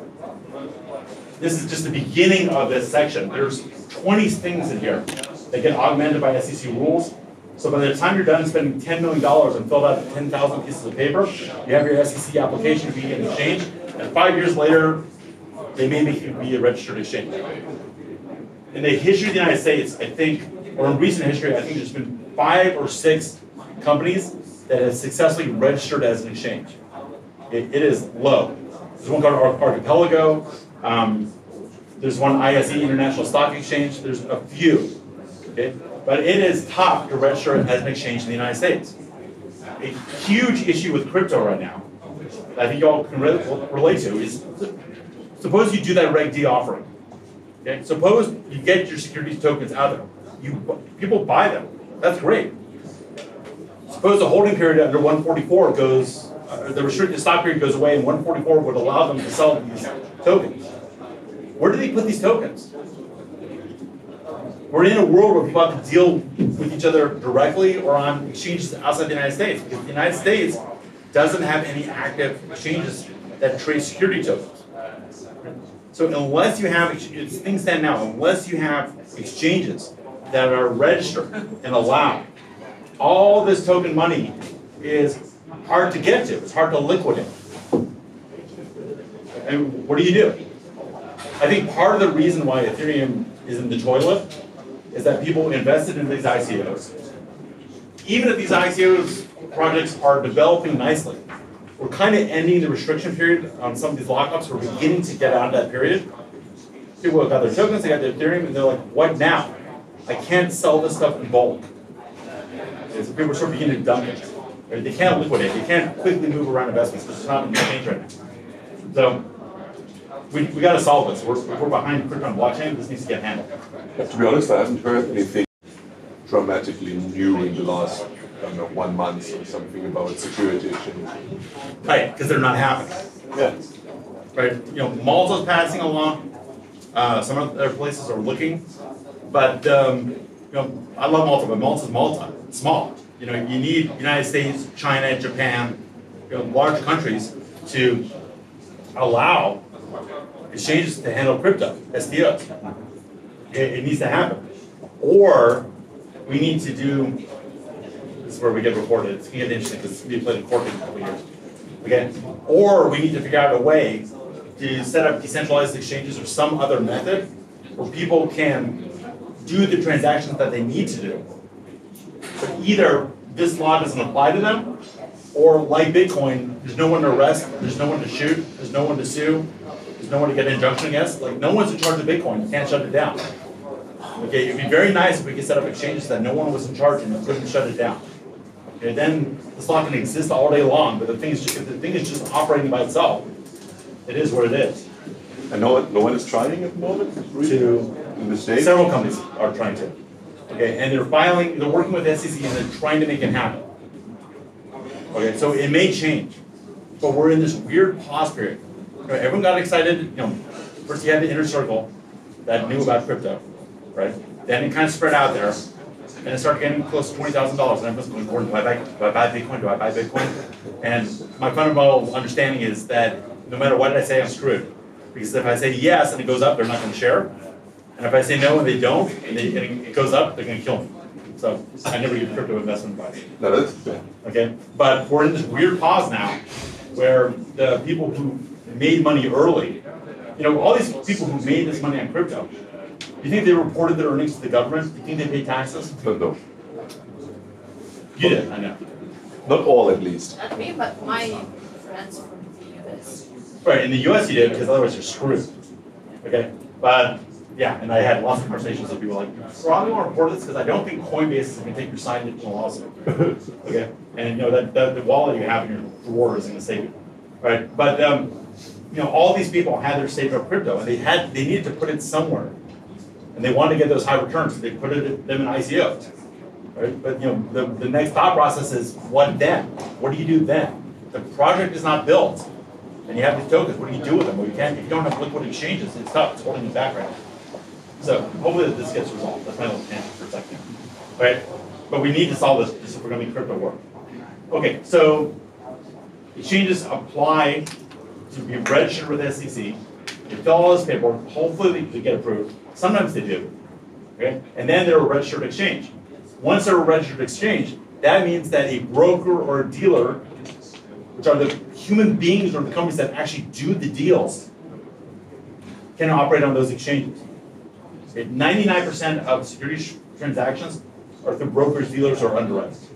This is just the beginning of this section. There's 20 things in here that get augmented by SEC rules. So by the time you're done spending $10 million and filled out 10,000 pieces of paper, you have your SEC application to be an exchange, and 5 years later, they may make you be a registered exchange. In the history of the United States, I think, or in recent history, I think there's been 5 or 6 companies that have successfully registered as an exchange. It is low. There's one called Archipelago. There's one ISE, International Stock Exchange. There's a few. Okay? But it is tough to register as an exchange in the United States. A huge issue with crypto right now, that I think y'all can relate to, is suppose you do that Reg D offering. Okay? Suppose you get your securities tokens out there. People buy them. That's great. Suppose the holding period under 144 goes, the restricted stock period goes away, and 144 would allow them to sell these tokens. Where do they put these tokens? We're in a world where people have to deal with each other directly or on exchanges outside the United States, because the United States doesn't have any active exchanges that trade security tokens. So unless you have, things stand now, unless you have exchanges that are registered and allowed, all this token money is hard to get to. It's hard to liquidate. And what do? I think part of the reason why Ethereum is in the toilet is that people invested in these ICOs. Even if these ICOs projects are developing nicely, we're kind of ending the restriction period on some of these lockups. We're beginning to get out of that period. People have got their tokens, they got their Ethereum, and they're like, what now? I can't sell this stuff in bulk. So people are sort of beginning to dump it. Right? They can't liquidate. They can't quickly move around investments because it's not in exchange right now. So we got to solve this. We're behind crypto and blockchain. This needs to get handled. To be honest, I haven't heard anything dramatically new in the last, I don't know, 1 month or something about security exchange. Right, because they're not happening. Yeah. Right, you know, Malta's passing along. Some other places are looking, but you know, I love Malta, but Malta's Malta. It's small. You know, you need United States, China, Japan, you know, large countries to allow exchanges to handle crypto, STOs. It needs to happen. Or we need to do, this is where we get reported, it's going to get interesting because it's going to be played in court in a couple of years. Okay? Or we need to figure out a way to set up decentralized exchanges or some other method where people can do the transactions that they need to do. But either this law doesn't apply to them, or like Bitcoin, there's no one to arrest, there's no one to shoot, there's no one to sue, there's no one to get an injunction against. Like, no one's in charge of Bitcoin, you can't shut it down. Okay, it'd be very nice if we could set up exchanges that no one was in charge and you couldn't shut it down. Okay, then this law can exist all day long, but the thing is just, if the thing is just operating by itself, it is what it is. And no one is trying at the moment? In the States? Several companies are trying to. Okay, and they're working with SEC and they're trying to make it happen. Okay, so it may change, but we're in this weird pause period. You know, everyone got excited, you know, first you had the inner circle that knew about crypto, right? Then it kind of spread out there, and it started getting close to $20,000, and everyone's going, Gordon, do I buy Bitcoin? Do I buy Bitcoin? And my fundamental understanding is that no matter what I say, I'm screwed. Because if I say yes and it goes up, they're not going to share. And if I say no and they don't, and it goes up, they're gonna kill me. So I never give crypto investment advice. No, that's fair. Okay, but we're in this weird pause now, where the people who made money early, all these people who made this money on crypto, do you think they reported their earnings to the government? Do you think they paid taxes? No. You did, I know. Not all, at least. Not me, but my friends from the US. Right, in the US you did, because otherwise you're screwed. Okay, but yeah, and I had lots of conversations with people like, I want to report this because I don't think Coinbase is going to take your signed into a lawsuit. Okay, and that the wallet you have in your drawer is going to save you, right? But all these people had their saved up crypto, and they needed to put it somewhere, and they wanted to get those high returns, so they put them in ICOs, right? But the next thought process is, what then? What do you do then? The project is not built, and you have these tokens. What do you do with them? Well, if you don't have liquid exchanges, it's tough. It's holding you back right now. So hopefully this gets resolved. That's my little tangent for a second. Right? But we need to solve this if we're going to make crypto work. Okay, so exchanges apply to be registered with the SEC. They fill all this paperwork. Hopefully they get approved. Sometimes they do. Okay? And then they're a registered exchange. Once they're a registered exchange, that means that a broker or a dealer, which are the human beings or the companies that actually do the deals, can operate on those exchanges. 99% of securities transactions are through brokers, dealers, or underwriters.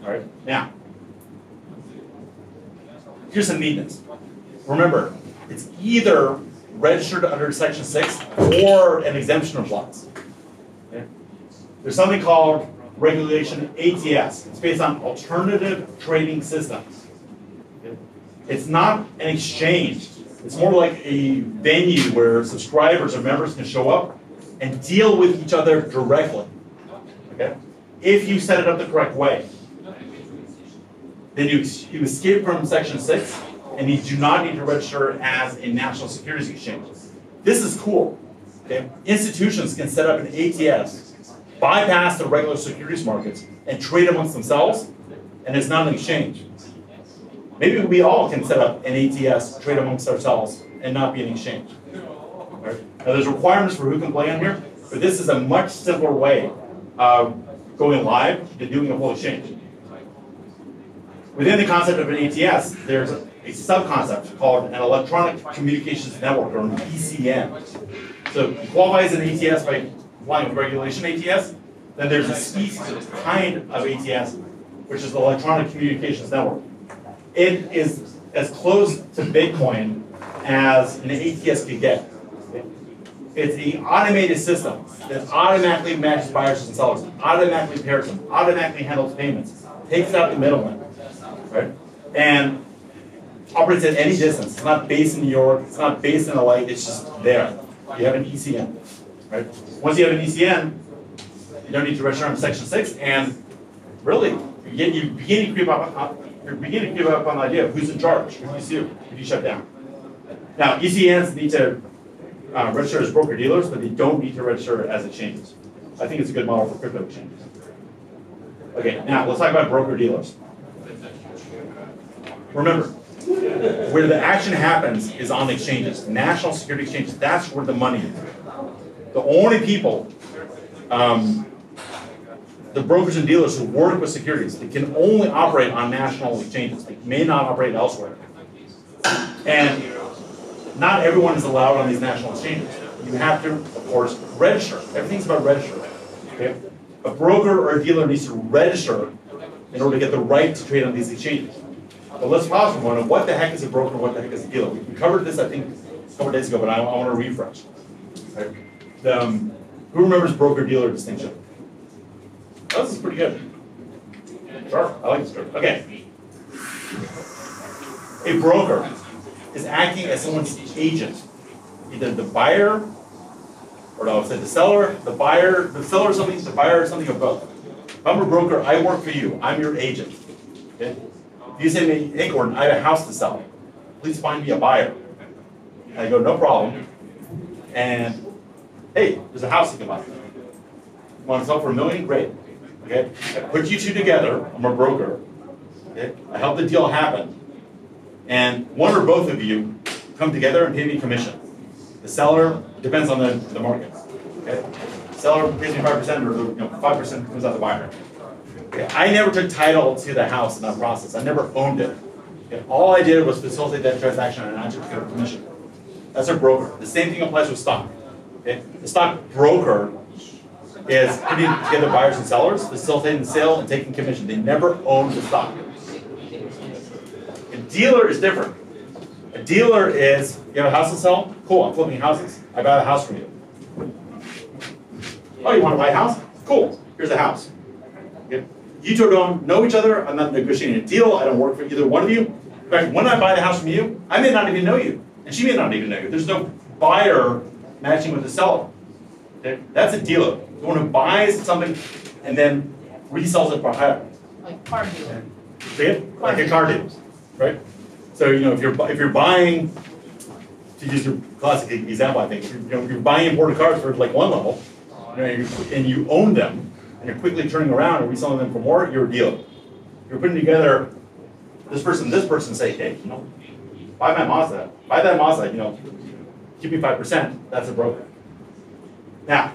All right. Now, here's some neatness. Remember, it's either registered under Section 6 or an exemption applies. Okay? There's something called regulation ATS. It's based on alternative trading systems. Okay? It's not an exchange. It's more like a venue where subscribers or members can show up and deal with each other directly. Okay? If you set it up the correct way, then you escape from Section 6, and you do not need to register as a national securities exchange. This is cool. Okay? Institutions can set up an ATS, bypass the regular securities markets, and trade amongst themselves, and it's not an exchange. Maybe we all can set up an ATS, trade amongst ourselves, and not be an exchange. Right? Now there's requirements for who can play on here, but this is a much simpler way of going live than doing a full exchange. Within the concept of an ATS, there's a sub-concept called an electronic communications network, or an ECN. So you qualify as an ATS by complying with regulation ATS, then there's a species, a kind of ATS, which is the electronic communications network. It is as close to Bitcoin as an ATS could get. It's an automated system that automatically matches buyers and sellers, automatically pairs them, automatically handles payments, takes out the middleman, right? And operates at any distance. It's not based in New York, it's not based in LA, it's just there. You have an ECN, right? Once you have an ECN, you don't need to register on Section 6, and really, you begin to creep up on the idea of who's in charge, who you sue, who you shut down. Now, ECNs need to register as broker-dealers, but they don't need to register as exchanges. I think it's a good model for crypto exchanges. Okay, now let's talk about broker-dealers. Remember, where the action happens is on exchanges, national security exchanges. That's where the money is. The only people, the brokers and dealers who work with securities, they can only operate on national exchanges. They may not operate elsewhere. And not everyone is allowed on these national exchanges. You have to, of course, register. Everything's about registering. Okay? A broker or a dealer needs to register in order to get the right to trade on these exchanges. But let's pause for a moment. What the heck is a broker and what the heck is a dealer? We covered this, I think, a couple days ago, but I want to refresh. Right? Who remembers broker-dealer distinction? Oh, this is pretty good. Sure, I like this term. Okay. A broker is acting as someone's agent. Either the buyer, or I'll say the seller, the buyer, the seller or something, the buyer or something, or both. If I'm a broker, I work for you. I'm your agent. Okay? If you say to me, hey Gordon, I have a house to sell. Please find me a buyer. And I go, no problem. And hey, there's a house you can buy. You want to sell for $1 million? Great. Okay? I put you two together. I'm a broker. Okay? I help the deal happen. And one or both of you come together and pay me commission. The seller depends on the market. Okay? Seller pays me 5%, or 5% comes out the buyer. Okay? I never took title to the house in that process. I never owned it. Okay? All I did was facilitate that transaction, and I took care of commission. That's a broker. The same thing applies with stock. Okay? The stock broker is putting together buyers and sellers, facilitating the sale, and taking commission. They never own the stock. A dealer is different. A dealer is, you have a house to sell? Cool, I'm flipping houses. I buy a house from you. Oh, you want to buy a house? Cool, here's a house. Okay. You two don't know each other. I'm not negotiating a deal. I don't work for either one of you. In fact, when I buy the house from you, I may not even know you. And she may not even know you. There's no buyer matching with the seller. Okay? That's a dealer. The one who buys something and then resells it for higher. Like car dealer. See it? Like a car dealer, right? So if you're buying, to use your classic example, I think if you're buying imported cars for like one level, and you own them, and you're quickly turning around and reselling them for more, you're a dealer. You're putting together this person say, hey, buy my Mazda, buy that Mazda, give me 5%. That's a broker. Now,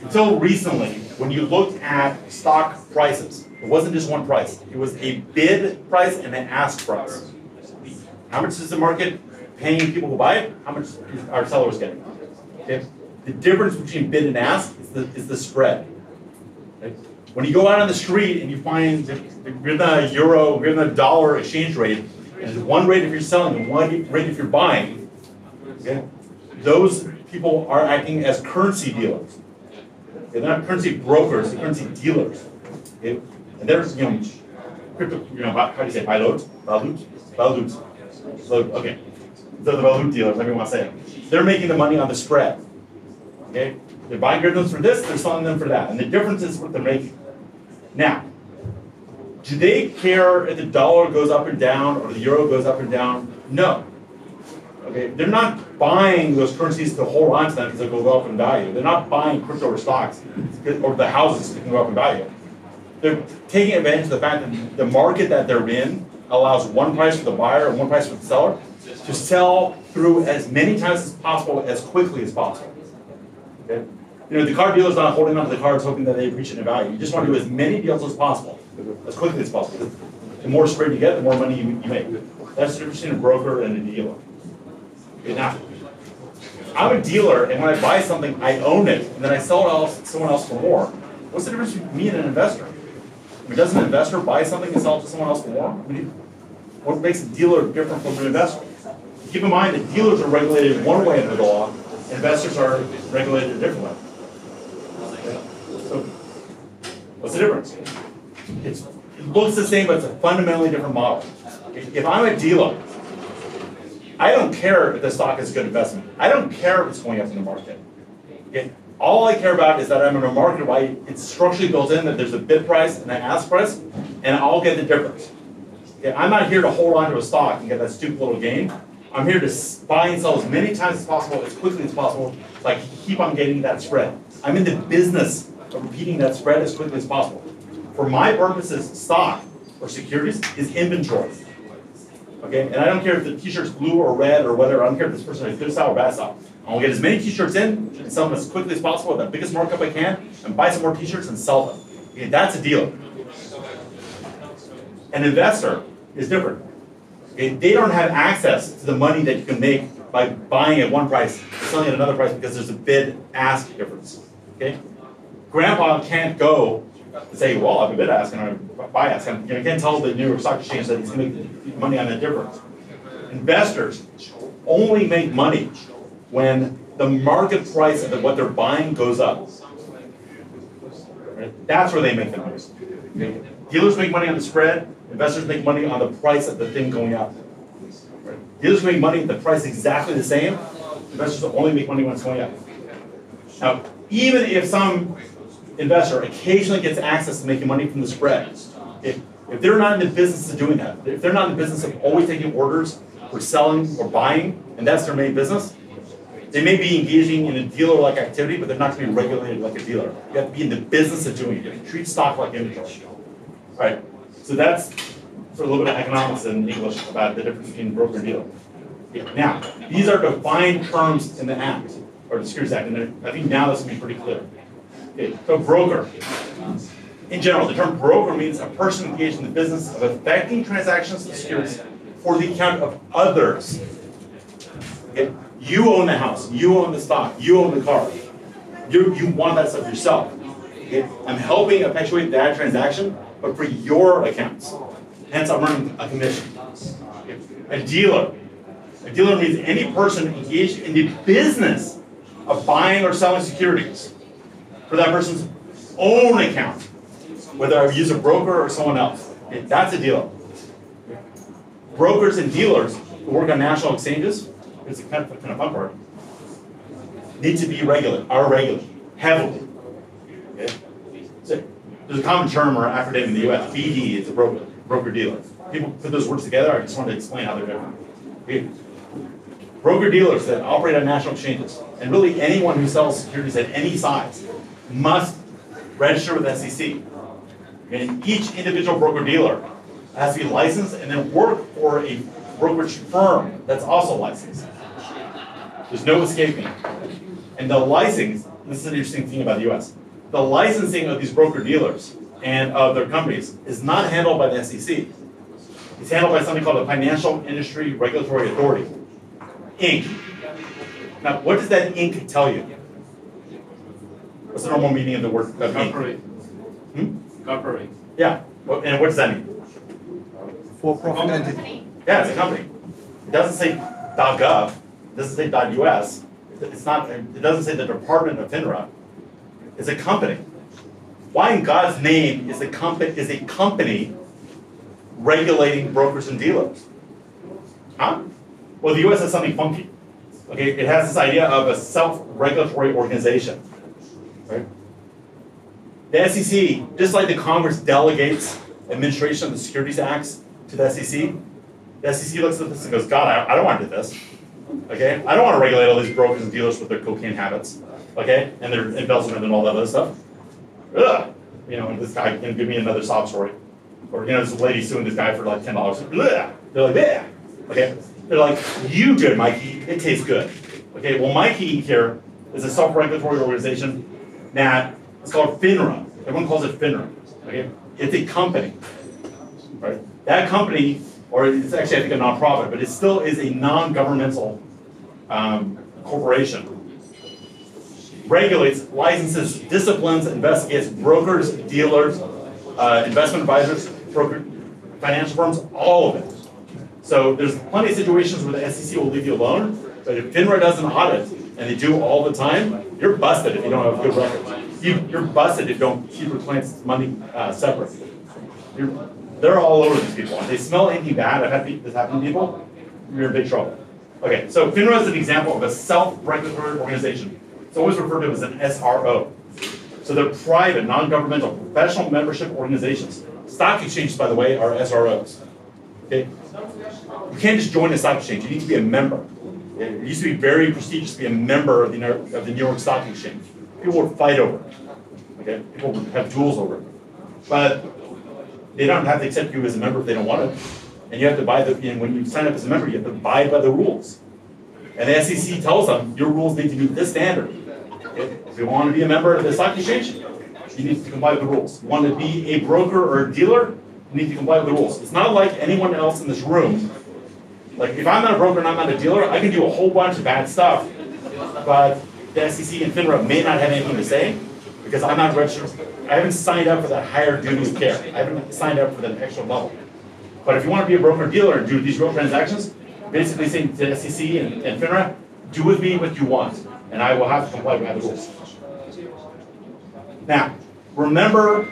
until recently, when you looked at stock prices, it wasn't just one price. It was a bid price and an ask price. How much is the market paying people who buy it? How much are sellers getting? Okay? The difference between bid and ask is the spread. Okay? When you go out on the street and you find, given the euro, given the dollar exchange rate, and there's one rate if you're selling and one rate if you're buying, okay? Those people are acting as currency dealers. Okay? They're not currency brokers, they're currency dealers. Okay? And there's, crypto, how do you say, balut? So, okay. So the balut dealers, however you want to say it. They're making the money on the spread. Okay? They're buying goods for this, they're selling them for that. And the difference is what they're making. Now, do they care if the dollar goes up and down or the euro goes up and down? No. Okay? They're not buying those currencies to hold on to them because they'll go up in value. They're not buying crypto or stocks or the houses that can go up in value. They're taking advantage of the fact that the market that they're in allows one price for the buyer and one price for the seller to sell through as many times as possible, as quickly as possible. Okay? The car dealer's not holding onto the cars hoping that they appreciate in value. You just want to do as many deals as possible, as quickly as possible. The more spread you get, the more money you make. That's the difference between a broker and a dealer. Okay, now, I'm a dealer, and when I buy something, I own it, and then I sell it to someone else for more. What's the difference between me and an investor? Doesn't an investor buy something and sell it to someone else for more? What makes a dealer different from an investor? Keep in mind that dealers are regulated one way under the law, and investors are regulated a different way. So, what's the difference? It looks the same, but it's a fundamentally different model. If I'm a dealer, I don't care if the stock is a good investment. I don't care if it's going up in the market. Okay? All I care about is that I'm in a market where it's structurally built in that there's a bid price and an ask price, and I'll get the difference. Okay? I'm not here to hold on to a stock and get that stupid little gain. I'm here to buy and sell as many times as possible, as quickly as possible, so I can keep on getting that spread. I'm in the business of repeating that spread as quickly as possible. For my purposes, stock or securities is inventory. Okay, and I don't care if the t-shirt's blue or red or whether, I don't care if this person has good style or bad style. I'll get as many t-shirts in and sell them as quickly as possible at the biggest markup I can and buy some more t-shirts and sell them. Okay, that's a dealer. An investor is different. Okay, they don't have access to the money that you can make by buying at one price and selling at another price because there's a bid-ask difference. Okay, Grandpa can't go and say, well, I have a bid-ask and I have a buy-ask. You can't tell the New York Stock Exchange that he's going to make money on that difference. Investors only make money when the market price of what they're buying goes up. Right? That's where they make the money. Okay? Dealers make money on the spread. Investors make money on the price of the thing going up. Right? Dealers make money at the price exactly the same. Investors only make money when it's going up. Now, even if some investor occasionally gets access to making money from the spread, if they're not in the business of doing that, if they're not in the business of always taking orders or selling or buying, and that's their main business, they may be engaging in a dealer-like activity, but they're not going to be regulated like a dealer. You have to be in the business of doing it. You have to treat stock like inventory. Right? So that's sort of a little bit of economics in English about the difference between broker and dealer. Yeah. Now, these are defined terms in the Act, or the Securities Act, and I think now this will be pretty clear. Okay, so broker. In general, the term broker means a person engaged in the business of effecting transactions of securities for the account of others. Okay? You own the house, you own the stock, you own the car. You want that stuff yourself. Okay? I'm helping effectuate that transaction, but for your accounts. Hence, I'm earning a commission. Okay? A dealer. A dealer means any person engaged in the business of buying or selling securities for that person's own account, whether I use a broker or someone else. Okay? That's a dealer. Brokers and dealers who work on national exchanges, it's a kind of fun part, need to be are regulated heavily. Okay? So there's a common term or acronym in the US, BD, it's a broker-dealer. People put those words together, I just wanted to explain how they're different. Okay? Broker-dealers that operate on national exchanges, and really anyone who sells securities at any size, must register with SEC. And each individual broker-dealer has to be licensed and then work for a brokerage firm that's also licensed. There's no escaping. And the licensing, this is an interesting thing about the US, the licensing of these broker-dealers and of their companies is not handled by the SEC. It's handled by something called the Financial Industry Regulatory Authority, Inc. Now, what does that Inc. tell you? What's the normal meaning of the word of Corporate. Inc? Corporate. Yeah, and what does that mean? For-profit entity. Yeah, it's a company. It doesn't say .gov. It doesn't say .us. It's not. It doesn't say the Department of FINRA. It's a company. Why in God's name is a company regulating brokers and dealers? Huh? Well, the U.S. has something funky. Okay, it has this idea of a self-regulatory organization. Right? The SEC, just like the Congress delegates administration of the Securities Acts to the SEC looks at this and goes, God, I don't want to do this. Okay, I don't want to regulate all these brokers and dealers with their cocaine habits. Okay, and their embezzlement and all that other stuff. Ugh. You know, this guy can give me another sob story, or you know, this lady suing this guy for like $10. Ugh. They're like, yeah. Okay, they're like, you good, Mikey? It tastes good. Okay, well, Mikey here is a self-regulatory organization that it's called FINRA. Everyone calls it FINRA. Okay, it's a company, right? That company, or it's actually I think a nonprofit, but it still is a non-governmental corporation. Regulates, licenses, disciplines, investigates brokers, dealers, investment advisors, financial firms, all of it. So there's plenty of situations where the SEC will leave you alone, but if FINRA does an audit, and they do all the time, you're busted if you don't have a good record. You're busted if you don't keep your clients' money separate. They're all over these people. If they smell anything bad, I've had this happen to people, you're in big trouble. Okay, so FINRA is an example of a self-regulatory organization. It's always referred to as an SRO. So they're private, non-governmental, professional membership organizations. Stock exchanges, by the way, are SROs. Okay? You can't just join a stock exchange. You need to be a member. It used to be very prestigious to be a member of the New York Stock Exchange. People would fight over it. Okay? People would have duels over it. But they don't have to accept you as a member if they don't want it. And you have to and when you sign up as a member, you have to abide by the rules. And the SEC tells them your rules need to meet this standard. Okay? If you want to be a member of the stock exchange, you need to comply with the rules. You want to be a broker or a dealer, you need to comply with the rules. It's not like anyone else in this room. Like if I'm not a broker and I'm not a dealer, I can do a whole bunch of bad stuff, but the SEC and FINRA may not have anything to say because I'm not registered. I haven't signed up for that higher duty of care. I haven't signed up for that extra level. But if you want to be a broker dealer and do these real transactions, basically saying to the SEC and FINRA, do with me what you want, and I will have to comply with the rules. Now, remember,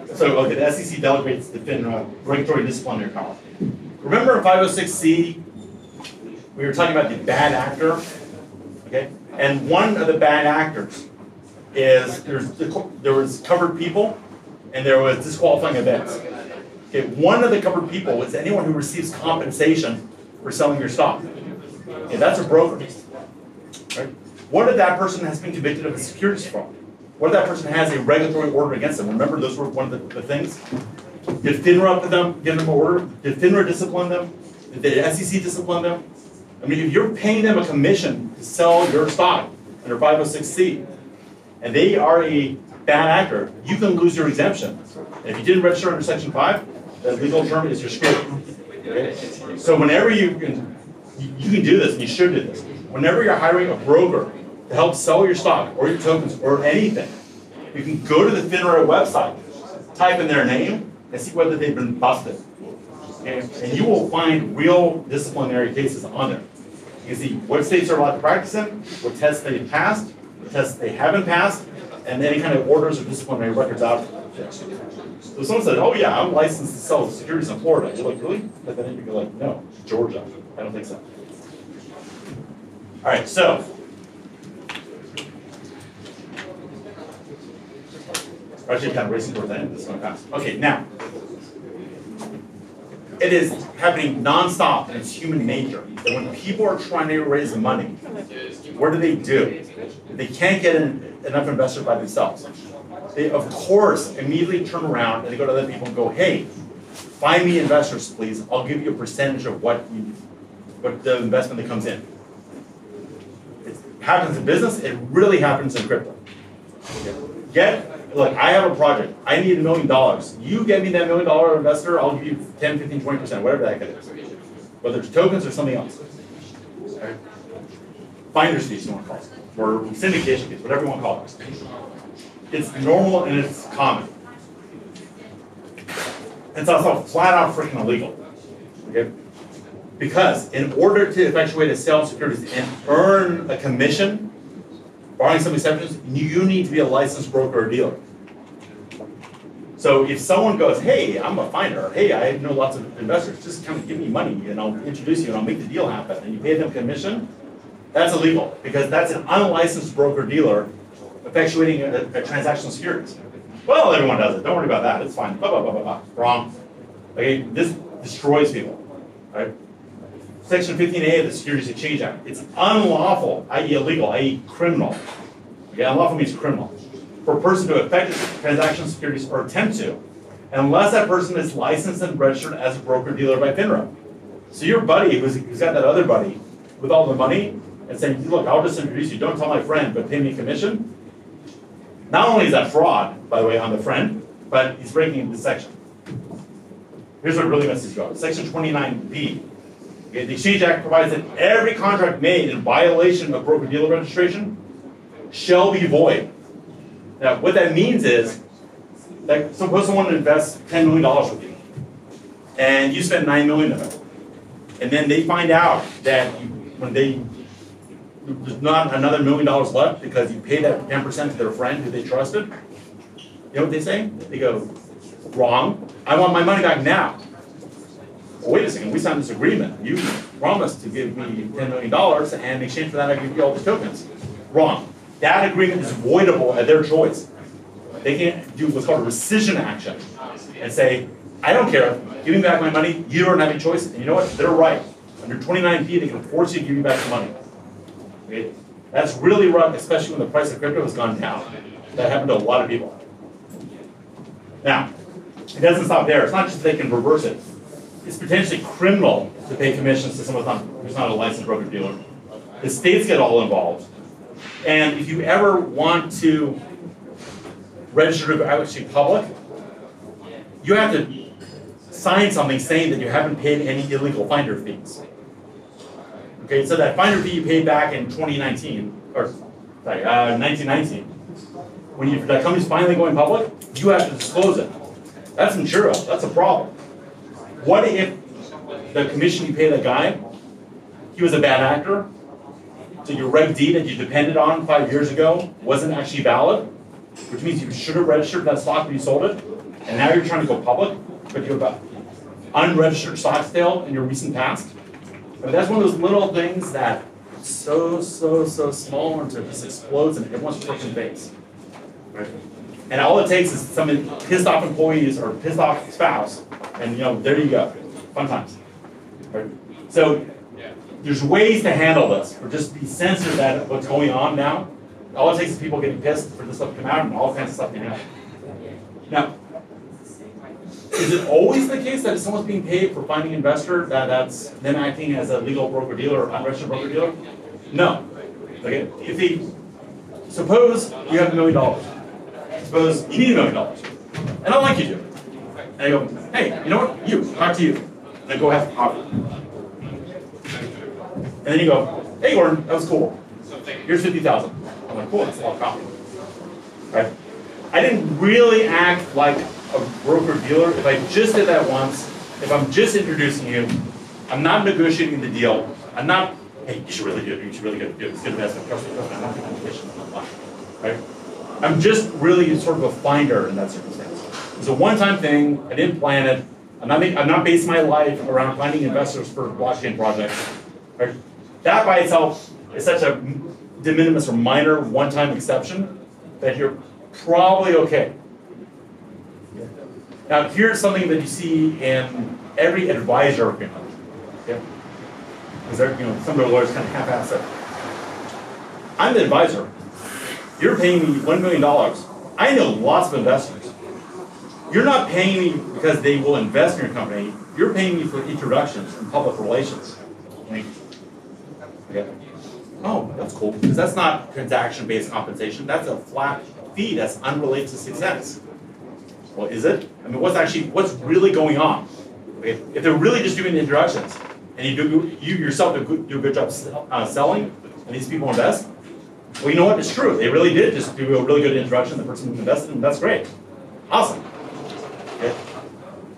okay, the SEC delegates the FINRA regulatory disciplinary power. Remember in 506C, we were talking about the bad actor, okay? And one of the bad actors is there was covered people and there was disqualifying events. Okay, one of the covered people is anyone who receives compensation for selling your stock. Okay, that's a broker. Right? What if that person has been convicted of a securities fraud? What if that person has a regulatory order against them? Remember, those were one of the things. Did FINRA give them an order? Did FINRA discipline them? Did the SEC discipline them? I mean, if you're paying them a commission to sell your stock under 506C, and they are a bad actor, you can lose your exemption. And if you didn't register under Section 5, the legal term is you're screwed. Okay? So whenever you can do this, and you should do this. Whenever you're hiring a broker to help sell your stock or your tokens or anything, you can go to the FINRA website, type in their name, and see whether they've been busted. Okay? And you will find real disciplinary cases on there. You can see what states are allowed to practice in, what tests they've passed, what tests they haven't passed, and any kind of orders or disciplinary records out. So if someone said, oh yeah, I'm licensed to sell securities in Florida, you're like, really? But then you'd be like, no, Georgia. I don't think so. All right, so. We're actually kind of racing towards the end, this is going fast. Okay, now. It is happening nonstop, and it's human nature. That when people are trying to raise money, what do? They can't get enough investors by themselves. They, of course, immediately turn around and they go to other people and go, hey, find me investors, please. I'll give you a percentage of what the investment that comes in. It happens in business. It really happens in crypto. Look, I have a project. I need $1 million. You get me that $1 million investor, I'll give you 10, 15, 20%, whatever that is. Whether it's tokens or something else. Okay? Finder's fees, you want to call it. Or syndication fees, whatever you want to call it. It's normal and it's common. It's also flat out freaking illegal. Okay? Because in order to effectuate a sale of securities and earn a commission, barring some exceptions, you need to be a licensed broker or dealer. So if someone goes, hey, I'm a finder, hey, I know lots of investors, just come give me money and I'll introduce you and I'll make the deal happen, and you pay them commission, that's illegal, because that's an unlicensed broker dealer effectuating a transaction of securities. Well, everyone does it, don't worry about that, it's fine, blah, blah, blah, blah, blah. Wrong. Okay, this destroys people, right? Section 15A of the Securities Exchange Act, it's unlawful, i.e. illegal, i.e. criminal. Okay, unlawful means criminal. For a person to effect a transaction of securities or attempt to, unless that person is licensed and registered as a broker-dealer by FINRA. So your buddy who's got that other buddy with all the money and saying, look, I'll just introduce you, don't tell my friend, but pay me a commission. Not only is that fraud, by the way, on the friend, but he's breaking this section. Here's what really messes you up. Section 29B. Okay, the Exchange Act provides that every contract made in violation of broker-dealer registration shall be void. Now, what that means is that suppose someone invests $10 million with you, and you spend $9 million of it, and then they find out that there's not another $1 million left because you paid that 10% to their friend who they trusted. You know what they say? They go, wrong. I want my money back now. Well, wait a second, we signed this agreement. You promised to give me $10 million, and in exchange for that, I give you all the tokens. Wrong. That agreement is voidable at their choice. They can't do what's called a rescission action and say, I don't care, give me back my money, you don't have any choice. And you know what? They're right. Under 29B, they can force you to give you back the money. Okay? That's really rough, especially when the price of crypto has gone down. That happened to a lot of people. Now, it doesn't stop there. It's not just they can reverse it. It's potentially criminal to pay commissions to someone who's not a licensed broker-dealer. The states get all involved. And if you ever want to register to go actually public, you have to sign something saying that you haven't paid any illegal finder fees. Okay, so that finder fee you paid back in 2019, or sorry, 1919, when that company's finally going public, you have to disclose it. That's insurable. That's a problem. What if the commission you pay that guy, he was a bad actor? So your Reg D that you depended on 5 years ago wasn't actually valid, which means you should have registered that stock when you sold it, and now you're trying to go public, but you have an unregistered stock sale in your recent past. But that's one of those little things that so small until it just explodes in everyone's freaking face. Right? And all it takes is some pissed off employees or pissed off spouse, and there you go, fun times. Right? So there's ways to handle this, or just be sensitive at what's going on now. All it takes is people getting pissed for this stuff to come out, and all kinds of stuff can happen. Now, is it always the case that if someone's being paid for finding an investor, that's them acting as a legal broker-dealer or unregistered broker-dealer? No. Okay, suppose you have $1 million. Suppose you need $1 million. And I'd like you to. And I go, hey, you know what? Talk to you. And I go have coffee. And then you go, hey Gordon, that was cool. Here's 50,000. I'm like, cool, that's a lot of coffee. Right? I didn't really act like a broker-dealer if I just did that once, if I'm just introducing you, I'm not negotiating the deal, I'm not, hey, you should really do it, you should really do it, it's a good investment, trust me, I'm not going to commission, right? I'm just really sort of a finder in that circumstance. It's a one-time thing, I didn't plan it, I'm not basing my life around finding investors for blockchain projects. Right? That by itself is such a de minimis or minor one-time exception that you're probably okay. Now here's something that you see in every advisor agreement. Okay? Because some of the lawyers kind of half-ass it. I'm the advisor. You're paying me $1 million. I know lots of investors. You're not paying me because they will invest in your company. You're paying me for introductions and public relations. Okay. Oh, that's cool. Because that's not transaction-based compensation. That's a flat fee that's unrelated to success. Well, is it? I mean, what's really going on? Okay. If they're really just doing the introductions, and you yourself do a good job selling, and these people invest, well, you know what? It's true. They really did just do a really good introduction. The person who invested, and that's great. Awesome. Okay.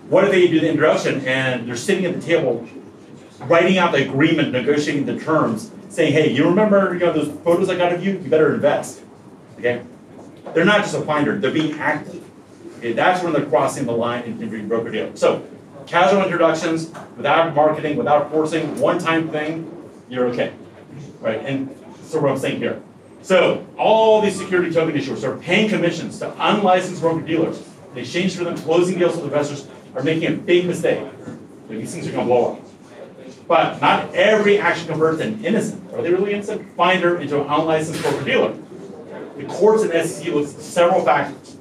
What if they do the introduction and they're sitting at the table, writing out the agreement, negotiating the terms, saying, "Hey, you remember those photos I got of you? You better invest." Okay. They're not just a finder; they're being active. Okay. That's when they're crossing the line into being broker dealer. So, casual introductions, without marketing, without forcing, one-time thing, you're okay, right? And so what I'm saying here. So all these security token issuers are paying commissions to unlicensed broker dealers in exchange for them closing deals with investors are making a big mistake. These things are going to blow up. But not every action converts an innocent, are they really innocent, finder into an unlicensed broker dealer. The courts and SEC look at several factors.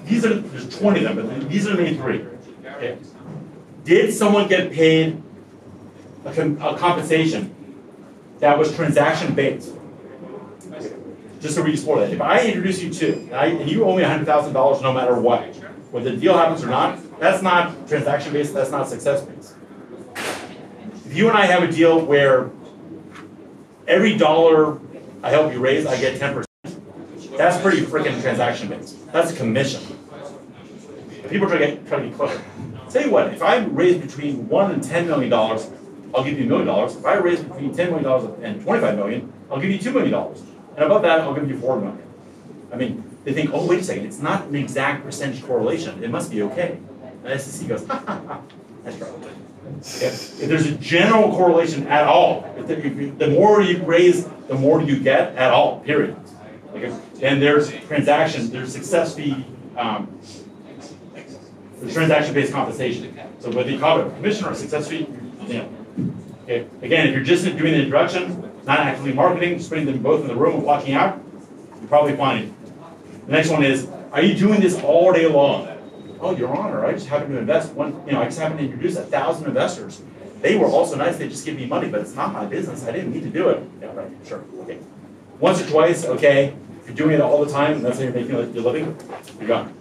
There's 20 of them, but these are the main three. Okay. Did someone get paid a compensation that was transaction-based? Just to re-explore that. If I introduce you to, and you owe me $100,000 no matter what, whether the deal happens or not, that's not transaction-based, that's not success-based. If you and I have a deal where every dollar I help you raise, I get 10%, that's pretty freaking transaction-based. That's a commission. If people try to get clever. Tell you what, if I raise between $1 and $10 million, I'll give you $1 million. If I raise between $10 million and $25 million, I'll give you $2 million. And above that, I'll give you $4 million. I mean, they think, oh, wait a second, it's not an exact percentage correlation. It must be okay. And SEC goes, ha, ha, ha. That's right. If there's a general correlation at all, the more you raise, the more you get at all, period. Okay? And there's success fee, there's transaction-based compensation. So whether you call it a commission or a success fee, Okay. Again, if you're just doing the introduction, not actively marketing, just putting them both in the room and walking out, you're probably fine. The next one is, are you doing this all day long? Oh, Your Honor, I just happen to invest I just happen to introduce 1,000 investors. They were also nice, they just give me money, but it's not my business. I didn't need to do it. Yeah, right, sure, okay. Once or twice, okay. If you're doing it all the time, and that's how you're making your living, you're gone.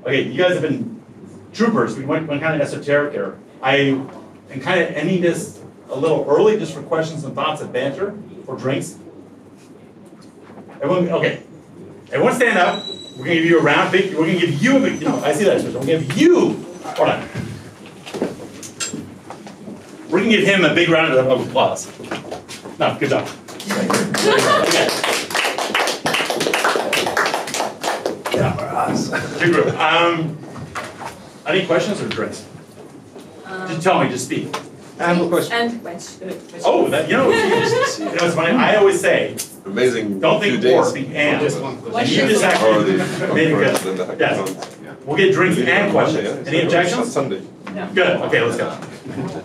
Okay, you guys have been troopers. We went kind of esoteric there. I am kind of ending this a little early just for questions and thoughts and banter or drinks. Everyone, okay. Everyone stand up. We're going to give you a round big, we're going to give you a big, I see that expression. We're going to give you, hold on. We're going to give him a big round of applause. No, good job. Okay. Yeah. Good group. Any questions or drinks? Just tell me, just speak. I have a question. And question. Oh, it's funny. I always say, Amazing. don't think or, speak and. Just one And question. you just actually made it good. Yes. Yeah. We'll get drinks and questions. Any objections? Sunday. Good. Okay, let's go.